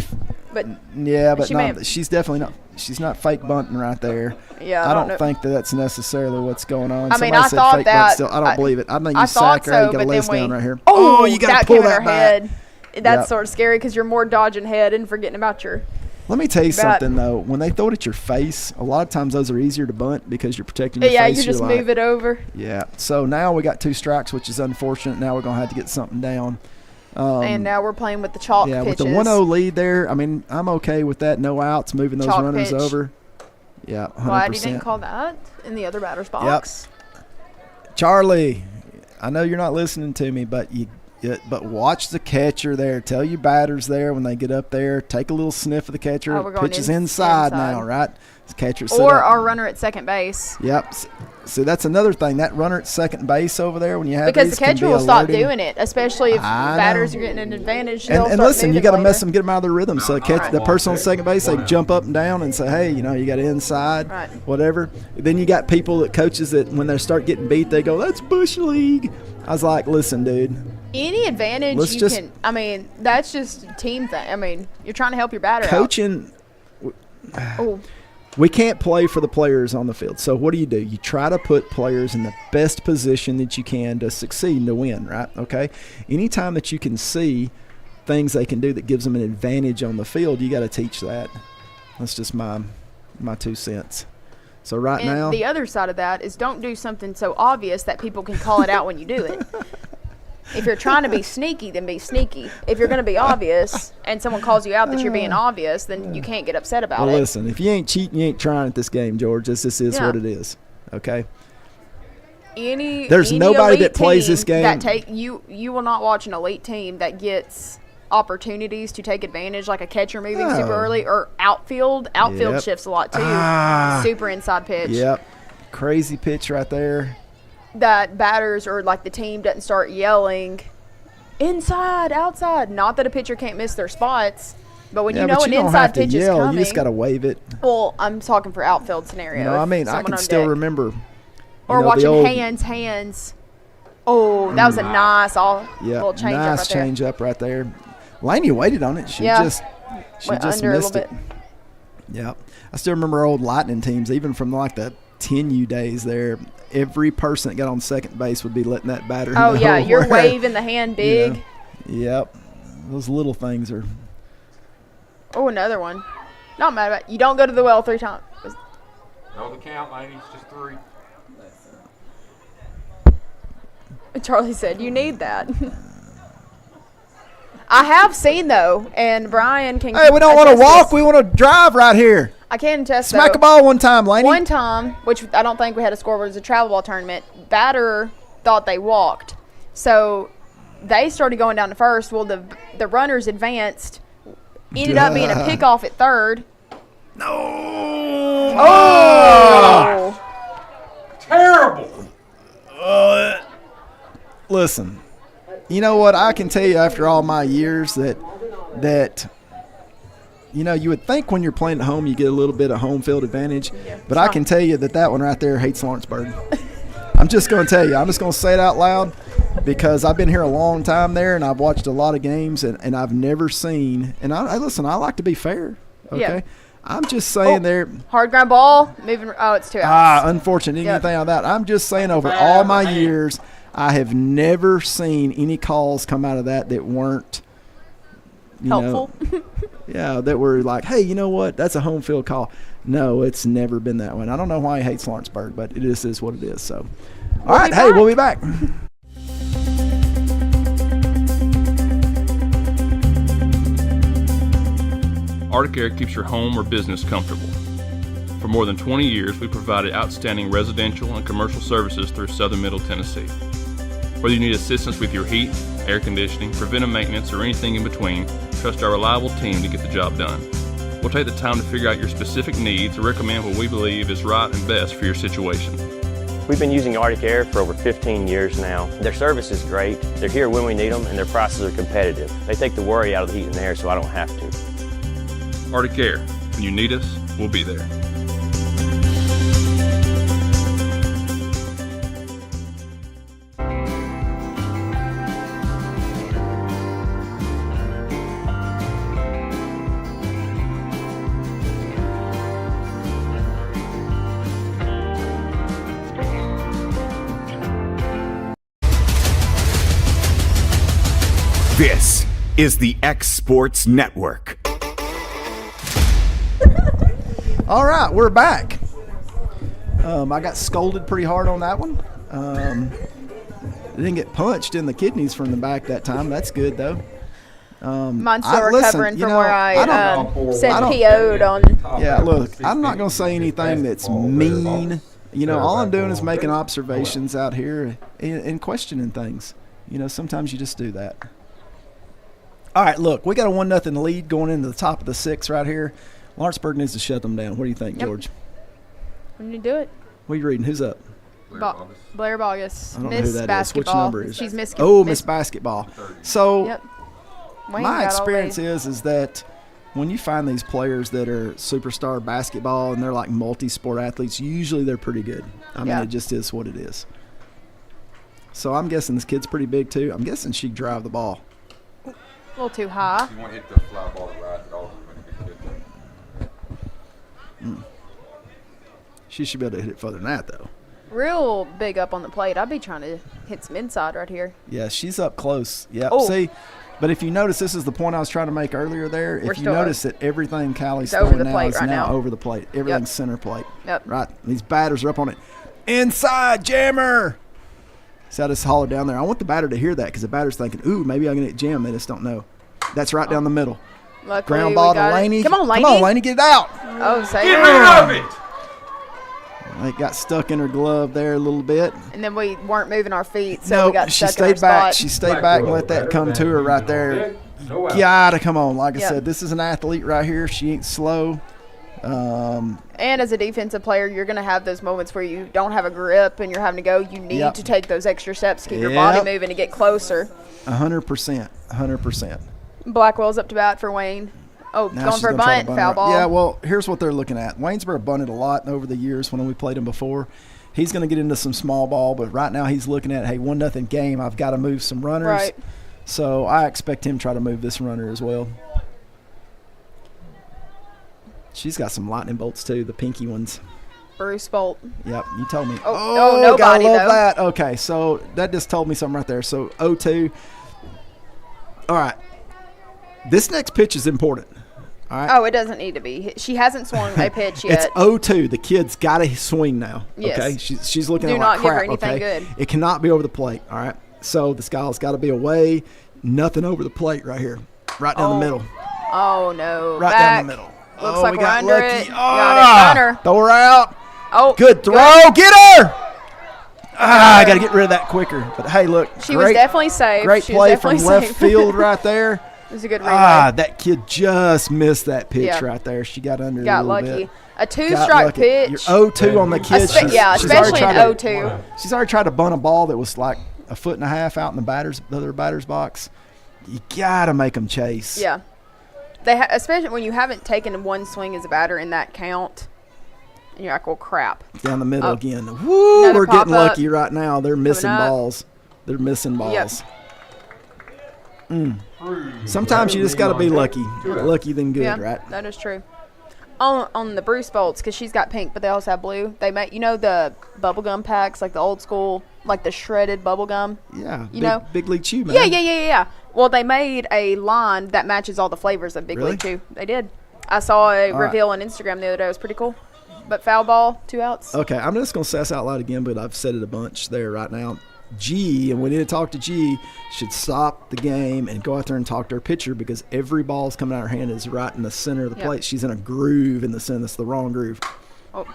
She's definitely not. She's not fake bunting right there. Yeah, I don't think that's necessarily what's going on. I mean, I thought fake that. Bunt still. I don't believe it. I think you sack her. You got to lay us down right here. Oh, you got to pull that back. that's sort of scary because you're more dodging head and forgetting about your. Let me tell you bat. something though. When they throw it at your face, a lot of times those are easier to bunt because you're protecting your Yeah, face. you just You're like, move it over. Yeah. So now we got 2 strikes, which is unfortunate. Now we're gonna have to get something down. And now we're playing with the chalk yeah, pitches. with the 1-0 lead there. I mean, I'm okay with that. No outs, moving those Chalk runners pitch. over. Yeah, 100%. Glad you didn't call that in the other batter's box. Yep. Charlie, I know you're not listening to me, but but watch the catcher there. Tell your batters there when they get up there, take a little sniff of the catcher. we're going Pitches inside now, right? The catcher set Or up. our runner at second base. Yep. So that's another thing. That runner at second base over there, when you have Because these, the catcher can be will stop alerting. doing it, especially if I batters know. are getting an advantage. And listen, you got to mess them, get them out of their rhythm. So the person on second base, they jump up and down and say, hey, you got inside, whatever. Then you got people that coaches that when they start getting beat, they go, that's Bush League. I was like, listen, dude. Any advantage can. I mean, that's just a team thing. I mean, you're trying to help your batter Coaching. Oh. We can't play for the players on the field. So what do? You try to put players in the best position that you can to succeed and to win, right? Okay? Anytime that you can see things they can do that gives them an advantage on the field, you got to teach that. That's just my 2 cents. So now. The other side of that is don't do something so obvious that people can call it out when you do it. If you're trying to be sneaky, then be sneaky. If you're going to be obvious and someone calls you out that you're being obvious, then you can't get upset about it. Well, listen, if you ain't cheating, you ain't trying at this game, George. This is what it is. Okay? There's nobody that plays this game. You will not watch an elite team that gets opportunities to take advantage, like a catcher moving super early or outfield. Outfield shifts a lot too. Super inside pitch. Yep. Crazy pitch right there. That batters or like the team doesn't start yelling inside, outside. Not that a pitcher can't miss their spots, but when you know an inside pitch is coming, you just got to wave it. Well, I'm talking for outfield scenario. No, I mean I can still remember. Or watching hands. Oh, that was a nice little change up right there. Change up right there. Laney waited on it. She just missed it. Yeah, I still remember old Lightning teams, even from like the 10U days there. Every person that got on second base would be letting that batter know. Oh, yeah, you're waving the hand big. Yep. Those little things are. Oh, another one. Not mad about it. You don't go to the well 3 times. No, the count, ladies, just 3. Charlie said, you need that. I have seen, though, and Brian can. Hey, we don't want to walk. We want to drive right here. I can attest. Smack a ball one time, Laney. One time, which I don't think we had a score, but it was a travel ball tournament. Batter thought they walked, so they started going down to first. Well, the runners advanced. Ended up being a pickoff at third. No. Oh. Terrible. Listen, you know what? I can tell you after all my years that you would think when you're playing at home you get a little bit of home field advantage, but I can tell you that one right there hates Lawrenceburg. I'm just going to tell you. I'm just going to say it out loud because I've been here a long time there and I've watched a lot of games and I've never seen – and I listen, I like to be fair, okay? Yeah. I'm just saying there – hard ground ball, moving – it's 2 outs. Unfortunate, anything like that. I'm just saying over all my years – I have never seen any calls come out of that weren't helpful. That were like, hey, you know what? That's a home field call. No, it's never been that one. I don't know why he hates Lawrenceburg, but it just is what it is. So, all right, hey, we'll be back. Arctic Air keeps your home or business comfortable. For more than 20 years, we've provided outstanding residential and commercial services through southern Middle Tennessee. Whether you need assistance with your heat, air conditioning, preventive maintenance, or anything in between, trust our reliable team to get the job done. We'll take the time to figure out your specific needs and recommend what we believe is right and best for your situation. We've been using Arctic Air for over 15 years now. Their service is great, they're here when we need them, and their prices are competitive. They take the worry out of the heat and air so I don't have to. Arctic Air. When you need us, we'll be there. This is the X Sports Network. All right, we're back. I got scolded pretty hard on that one. Didn't get punched in the kidneys from the back that time. That's good, though. Mine's still recovering from where I said PO'd on. Yeah, look, I'm not going to say anything that's mean. All I'm doing is making observations out here and questioning things. Sometimes you just do that. All right, look, we got a 1-0 lead going into the top of the 6th right here. Lawrenceburg needs to shut them down. What do you think, George? When you do it. What are you reading? Who's up? Blair Bogus. I don't know who that is. Which number is? She's Miss. Miss Basketball. So my experience is that when you find these players that are superstar basketball and they're like multi-sport athletes, usually they're pretty good. I mean, it just is what it is. So I'm guessing this kid's pretty big too. I'm guessing she can drive the ball. A little too high. You want to hit the fly ball right at all. She should be able to hit it further than that, though. Real big up on the plate. I'd be trying to hit some inside right here. Yeah, she's up close. Yep. Oh. See, but if you notice, this is the point I was trying to make earlier there. If you notice that everything Callie's throwing now is now over the plate. Everything's center plate. Yep. Right. These batters are up on it. Inside, jammer. See, I just hollered down there. I want the batter to hear that because the batter's thinking, ooh, maybe I'm going to get jammed. They just don't know. That's right down the middle. Luckily, ground ball to Laney. Come on, Laney. Come on, Laney, get it out. Oh, say Get rid of it. It got stuck in her glove there a little bit. And then we weren't moving our feet, so we got stuck stayed in our back. spot. She stayed back and let that come to her right there. Gotta come on. Like I said, this is an athlete right here. She ain't slow. And as a defensive player, you're going to have those moments where you don't have a grip and you're having to go. You need to take those extra steps to keep your body moving to get closer. 100%. 100%. Blackwell's up to bat for Wayne. Oh, Now going for a bunt, foul ball. Yeah, well, here's what they're looking at. Waynesboro bunted a lot over the years when we played him before. He's going to get into some small ball, but right now he's looking at, hey, 1-0 game. I've got to move some runners. Right. So I expect him to try to move this runner as well. She's got some lightning bolts too, the pinky ones. Bruce Bolt. Yep, you told me. Oh, nobody, gotta love though. that. Okay, so that just told me something right there. So 0-2. All right. This next pitch is important. All right. Oh, it doesn't need to be. She hasn't swung a pitch yet. It's 0-2. The kid's got to swing now. Yes. Okay. She's looking Do at it not like give her crap. anything Okay. good. It cannot be over the plate. All right. So the sky's got to be away. Nothing over the plate right here. Right down the middle. Oh, no. Right Back. down the middle. Looks Oh, like we we're got under lucky. it. Ah, Got it. throw her out. Oh, good throw. good. Get her. I got to get rid of that quicker. But hey, look. She was definitely safe. Great She was play definitely from left safe. field right there. It was a good relay. That kid just missed that pitch Yeah. right there. She got under Got it a little lucky. bit. A two-strike Got lucky. pitch. You're 0-2 on the kid. Especially in 0-2. She's already tried to bunt a ball that was like a foot and a half out in the other batter's box. You got to make them chase. Yeah. Especially when you haven't taken one swing as a batter in that count. And you're like, well, crap. Down the middle again. Woo, Another we're getting pop-up. lucky right now. They're missing up. balls. They're missing balls. Sometimes you just got to be lucky. Lucky than good, Yeah, right? that is true. On the Bruce Bolts, because she's got pink, but they also have blue. They make, the bubblegum packs, like the old school, like the shredded bubblegum. Yeah. You know? Big League Chew, man. Yeah. Well, they made a line that matches all the flavors of Big League Chew. They did. I saw a reveal on Instagram the other day. It was pretty cool. But foul ball, 2 outs. Okay, I'm just going to say this out loud again, but I've said it a bunch there right now. G, and we need to talk to G, should stop the game and go out there and talk to her pitcher because every ball's coming out of her hand is right in the center of the plate. She's in a groove in the center. That's the wrong groove. Oh.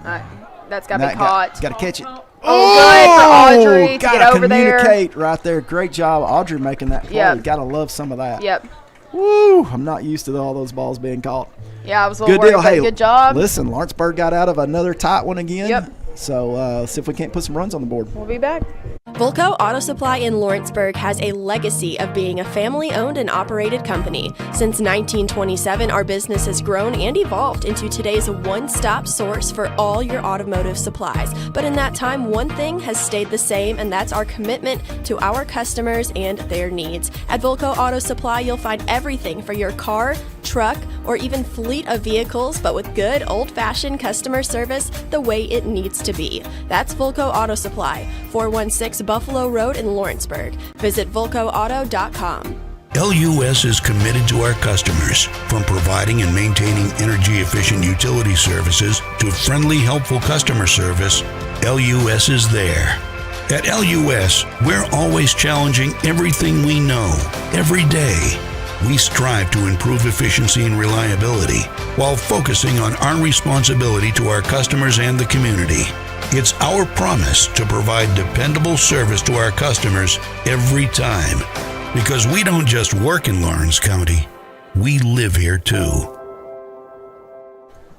That's got to be caught. Got to catch it. Oh, good for Audrey to gotta get over there. communicate right there. Great job, Audrey, making that play. Yep. Got to love some of that. Yep. Woo! I'm not used to all those balls being caught. Yeah, I was a little Good worried, deal. but Hey, good job. Listen, Lawrenceburg got out of another tight one again. Yep. So let's see if we can't put some runs on the board. We'll be back. Volco Auto Supply in Lawrenceburg has a legacy of being a family-owned and operated company. Since 1927, our business has grown and evolved into today's one-stop source for all your automotive supplies. But in that time, one thing has stayed the same, and that's our commitment to our customers and their needs. At Volco Auto Supply, you'll find everything for your car, truck, or even fleet of vehicles, but with good old-fashioned customer service the way it needs to be. That's Volco Auto Supply, 416 Buffalo Road in Lawrenceburg. Visit volcoauto.com. LUS is committed to our customers, from providing and maintaining energy-efficient utility services to friendly, helpful customer service. LUS is there. At LUS, we're always challenging everything we know, every day. We strive to improve efficiency and reliability while focusing on our responsibility to our customers and the community. It's our promise to provide dependable service to our customers every time. Because we don't just work in Lawrence County, we live here too.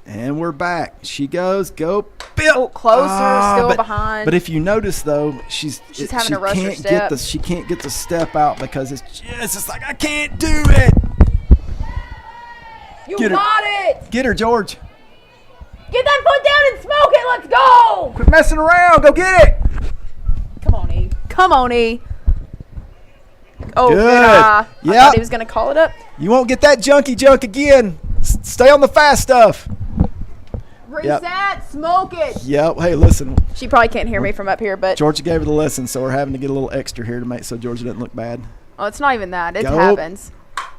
And we're back. She goes, go Bill. Closer, still behind. But if you notice, though, she's having to rush her step. She can't get the step out because it's just like, I can't do it. You got it. Get her, George. Get that foot down and smoke it. Let's go. Quit messing around. Go get it. Come on, E. Come on, E. Oh, good. I thought he was going to call it up. You won't get that junky junk again. Stay on the fast stuff. Reset, smoke it. Yep. Hey, listen. She probably can't hear me from up here, but Georgia gave her the lesson, so we're having to get a little extra here to make so Georgia doesn't look bad. Oh, it's not even that. It Go. happens.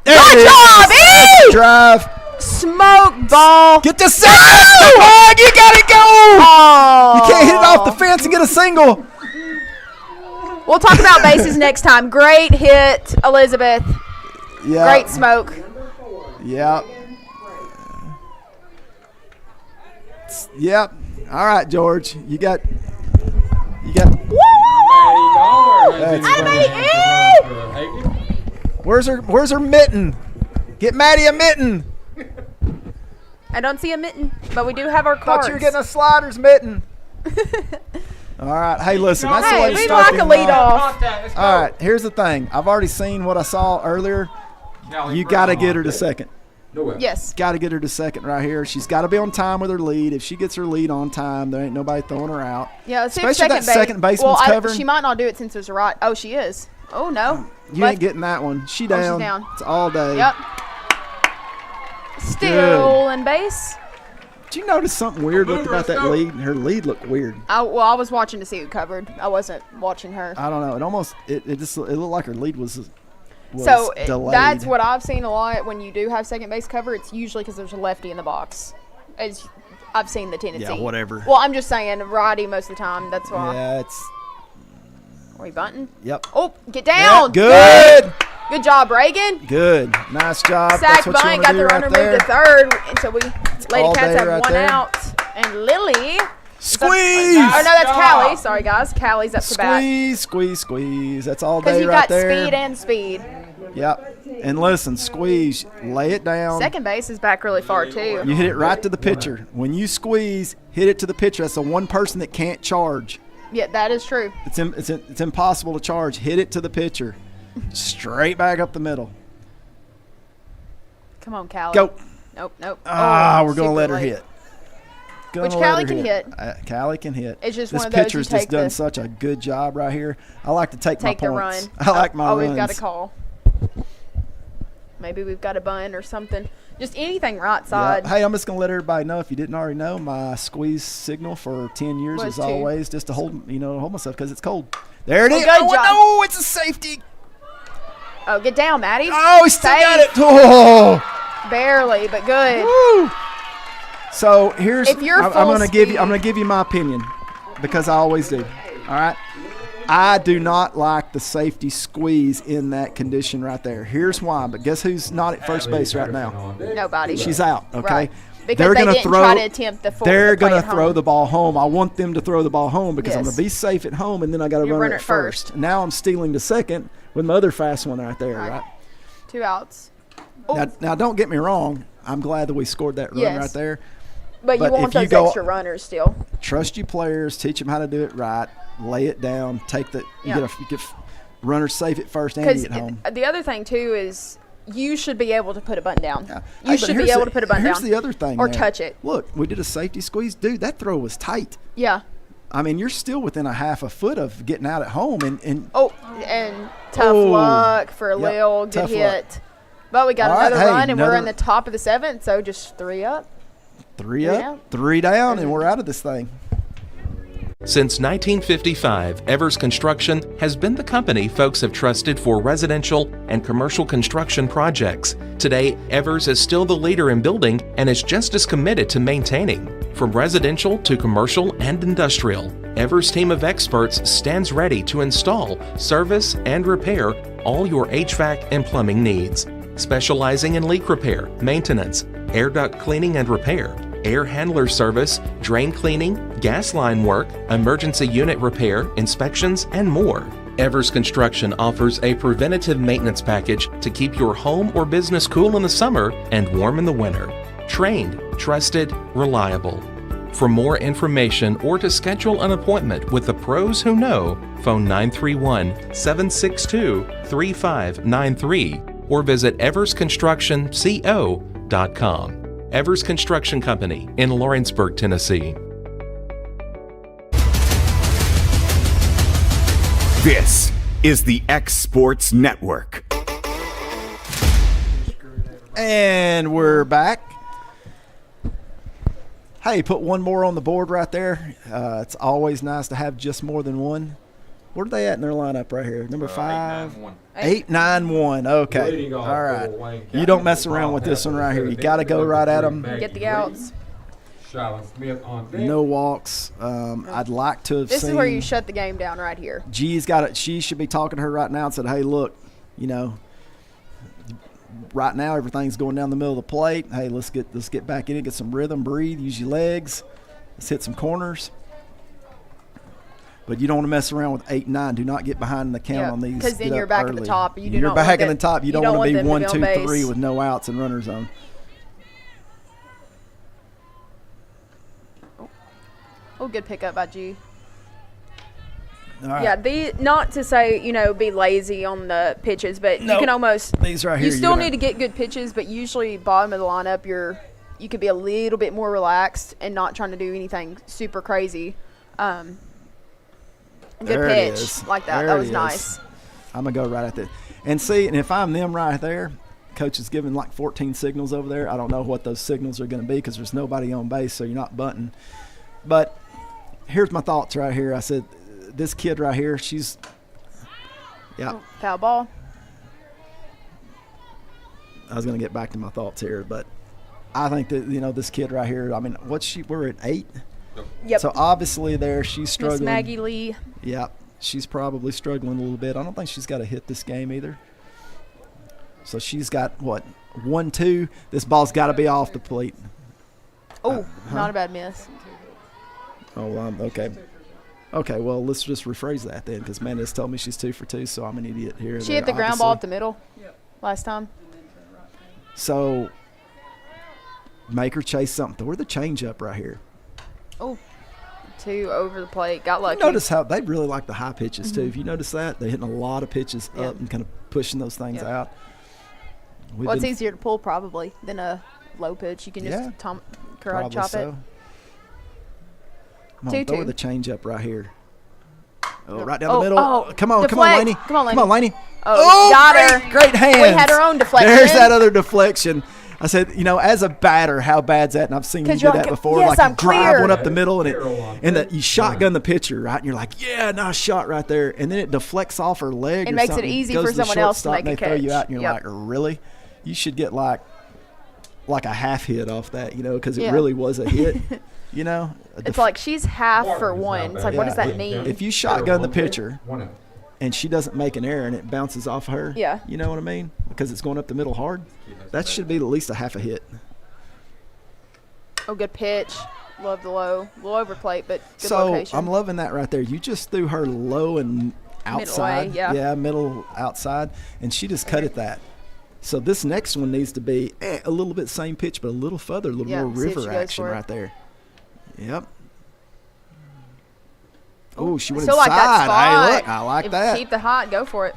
Good job, E! Drive. Smoke ball. Get the second. Come on, you got it. Go. Oh. You can't hit it off the fence and get a single. We'll talk about bases next time. Great hit, Elizabeth. Yeah. Great smoke. Yep. Yep. All right, George. You got. That's funny. Where's her mitten? Get Maddie a mitten. I don't see a mitten, but we do have our cards. Thought you were getting a sliders mitten. All right. Hey, listen. That's the way to we start like a the lead night. off. All right. Here's the thing. I've already seen what I saw earlier. You got to get her to second. Yes. Got to get her to second right here. She's got to be on time with her lead. If she gets her lead on time, there ain't nobody throwing her out. Yeah, let's see if especially that second baseman's covering. She might not do it since there's a right. Oh, she is. Oh, no. You ain't getting that one. She down. She's down. It's all day. Yep. Still in base. Did you notice something weird looked about that lead? Her lead looked weird. I was watching to see who covered. I wasn't watching her. I don't know. It looked like her lead was delayed. That's what I've seen a lot when you do have second base cover. It's usually because there's a lefty in the box. I've seen the tendency. Yeah, whatever. Well, I'm just saying righty most of the time. That's why. Yeah, it's. Are we bunting? Yep. Oh, get down. Yeah, good. Good job, Reagan. Good. Nice job. Sack That's what bunt, got the runner moved to third. And so Lady Cats have one out. And Lily. Squeeze! Oh, no, that's Callie. Sorry, guys. Callie's up to bat. Squeeze. That's all Because day you right got there. speed and speed. Yep. And listen, squeeze. Lay it down. Second base is back really far, too. You hit it right to the pitcher. When you squeeze, hit it to the pitcher. That's the one person that can't charge. Yeah, that is true. It's impossible to charge. Hit it to the pitcher. Straight back up the middle. Come on, Callie. Go. Nope. We're going to let her hit. Which Callie can hit. Callie can hit. It's just this one of those pitcher's just done such a good job right here. I like to take my points. The run. I like my runs. We've got a call. Maybe we've got a bunt or something. Just anything right side. Yeah. Hey, I'm just going to let everybody know, if you didn't already know, my squeeze signal for 10 years is always just to hold myself because it's cold. There it is. Good job. No, it's a safety. Oh, get down, Maddie. Oh, he still got it. Oh. Barely, but good. Woo. So here's if you're I'm going to give you my opinion because I always do. All right. I do not like the safety squeeze in that condition right there. Here's why. But guess who's not at first base right now? Nobody. She's out. Okay. Right. Because they didn't try to attempt the full. They're going to throw the ball home. I want them to throw the ball home because I'm going to be safe at home, and then I got to run it first. Now I'm stealing to second with my other fast one right there. Right. 2 outs. Oh. Now don't get me wrong. I'm glad that we scored that run right there. But you want those extra runners still. Trust your players. Teach them how to do it right. Lay it down. You get runners safe at first and you get home. The other thing too is you should be able to put a button down. Yeah. You should be able to put a button down. Here's the other thing. Or touch it. Look, we did a safety squeeze. Dude, that throw was tight. Yeah. I mean, you're still within a half a foot of getting out at home. And tough luck for Lil. Good hit. But we got another run, and we're in the top of the 7th, so just 3 up. 3 up, 3 down, and we're out of this thing. Since 1955, Evers Construction has been the company folks have trusted for residential and commercial construction projects. Today, Evers is still the leader in building and is just as committed to maintaining. From residential to commercial and industrial, Evers' team of experts stands ready to install, service, and repair all your HVAC and plumbing needs. Specializing in leak repair, maintenance, air duct cleaning and repair, air handler service, drain cleaning, gas line work, emergency unit repair, inspections, and more. Evers Construction offers a preventative maintenance package to keep your home or business cool in the summer and warm in the winter. Trained, trusted, reliable. For more information or to schedule an appointment with the pros who know, phone 931-762-3593 or visit eversconstructionco.com. Evers Construction Company in Lawrenceburg, Tennessee. This is the X Sports Network. And we're back. Hey, put one more on the board right there. It's always nice to have just more than one. Where are they at in their lineup right here? Number 5? 8-9-1. Okay. All right. You don't mess around with this one right here. You got to go right at them. Get the outs. No walks. I'd like to have This seen. is where you shut the game down right here. G's got it. She should be talking to her right now and said, hey, look, right now everything's going down the middle of the plate. Hey, let's get back in it, get some rhythm, breathe, use your legs. Let's hit some corners. But you don't want to mess around with 8-9. Do not get behind the count on these. Because then you're back at the top. You're back at the top. You don't want to be 1, 2, 3 with no outs and runners on. Oh, good pickup by G. All right. Yeah, not to say, be lazy on the pitches, but you can almost. These right here. You still need to get good pitches, but usually bottom of the lineup, you could be a little bit more relaxed and not trying to do anything super crazy. Good pitch like that. That was nice. I'm going to go right at this. And see, and if I'm them right there, coach is giving like 14 signals over there. I don't know what those signals are going to be because there's nobody on base, so you're not bunting. But here's my thoughts right here. I said, this kid right here, she's – yeah. Oh, foul ball. I was going to get back to my thoughts here, but I think that, this kid right here, I mean, we're at 8? Yep. So obviously there she's struggling. Miss Maggie Lee. Yeah, she's probably struggling a little bit. I don't think she's got a hit this game either. So she's got, 1, 2. This ball's got to be off the plate. Oh, not a bad miss. Oh, okay. Okay, well, let's just rephrase that then because Amanda's told me she's 2 for 2, so I'm an idiot here. She hit the ground ball up the middle last time. So make her chase something. Throw her the changeup right here. Oh, 2 over the plate. Got lucky. Notice how they really like the high pitches, too. If you notice that, they're hitting a lot of pitches up and kind of pushing those things out. It's easier to pull probably than a low pitch. You can just karate chop it. Come on, throw the changeup right here. Oh, right down the middle. Oh, come on, Laney. Come on, Laney. Come on, Laney. Oh, got her. Great hands. We had our own deflection. There's that other deflection. I said, as a batter, how bad's that? And I've seen you do that before. Yes, like you drive one up the middle and you shotgun the pitcher, right? And you're like, yeah, nice shot right there. And then it deflects off her leg. It or makes something. it easy Goes for to the someone else to shortstop, make a catch. and they throw you out, and you're like, really? You should get like a half hit off that, because it really was a hit. It's like she's half for 1. It's like, what does that mean? If you shotgun the pitcher and she doesn't make an error and it bounces off her, you know what I mean? Because it's going up the middle hard, that should be at least a half a hit. Oh, good pitch. Love the low over plate, but good location. So I'm loving that right there. You just threw her low and outside. Middle outside, and she just cut at that. So this next one needs to be a little bit same pitch, but a little further, a little more river action right there. Yep. Oh, she went still inside. Like that spot. Hey, look, I like that. Keep the hot. Go for it.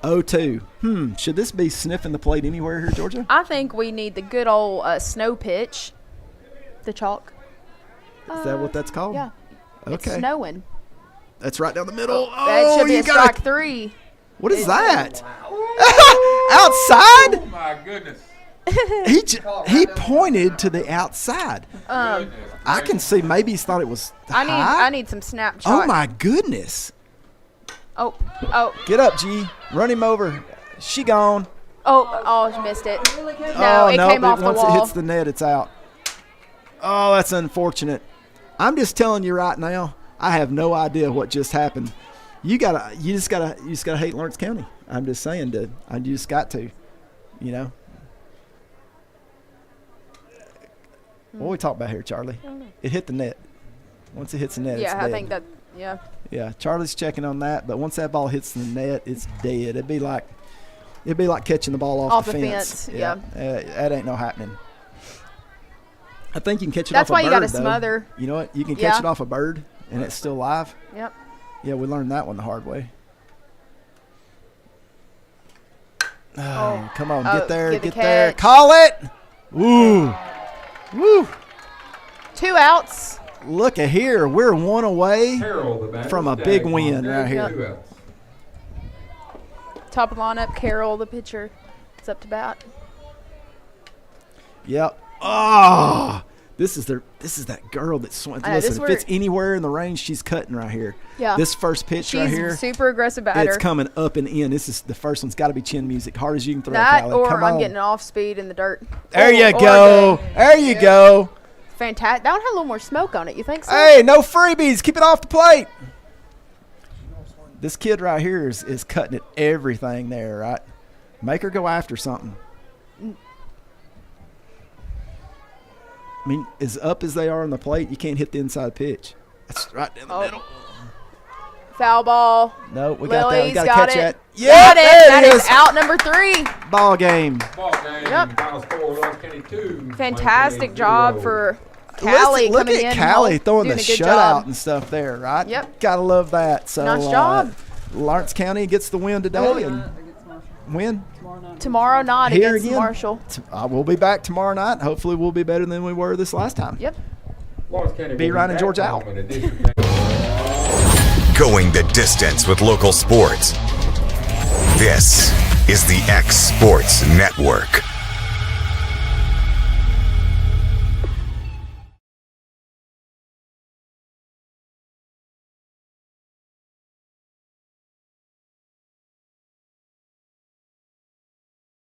0-2. Should this be sniffing the plate anywhere here, Georgia? I think we need the good old snow pitch. The chalk. Is that what that's called? Yeah. Okay. It's snowing. That's right down the middle. That should be a strike 3. What is that? Outside? Oh, my goodness. He pointed to the outside. I can see maybe he thought it was high. I need some snapshots. Oh my goodness. Oh. Get up, G. Run him over. She gone. Oh, missed it. No, it came off the wall. Once it hits the net, it's out. Oh, that's unfortunate. I'm just telling you right now, I have no idea what just happened. You just gotta hate Lawrence County. I'm just saying, dude. You just got to, you know. What are we talking about here, Charlie? It hit the net. Once it hits the net, it's dead. I think that. Yeah. Yeah, Charlie's checking on that, but once that ball hits the net, it's dead. It'd be like catching the ball off the fence. Yeah. That ain't no happening. I think you can catch it That's off a bird. That's why you got to though. smother. You know what? You can catch it off a bird, and it's still live. Yep. Yeah, we learned that one the hard way. Oh, come on, get there, get there. Call it. Woo. Woo. 2 outs. Look at here. We're one away from a big win right here. Top of lineup, Carroll, the pitcher. It's up to bat. Yep. Oh, this is that girl that swings. Listen, if it's anywhere in the range, she's cutting right here. Yeah. This first pitch right here. She's super aggressive batter. It's coming up and in. This is the first one's got to be chin music. Hard as you can throw it, That Callie. or Come I'm on. getting off speed in the dirt. There you go. There you go. Fantastic. That one had a little more smoke on it. You think so? Hey, no freebies. Keep it off the plate. This kid right here is cutting at everything there, right? Make her go after something. I mean, as up as they are on the plate, you can't hit the inside pitch. That's right in the middle. Foul ball. No, we got that. We got to got catch it. that. Yeah, got it. That is out number 3. Ball game. Yep. Final score, Lawrence County 2. Fantastic job for Callie Look coming at in. Callie throwing the doing a good shutout job. and stuff there, right? Yep. Gotta love that. So Nice job. Lawrence County gets the win today and win Tomorrow night here against again. Marshall. We'll be back tomorrow night. Hopefully, we'll be better than we were this last time. Yep. B. Ryan and George out. Going the distance with local sports. This is the X Sports Network.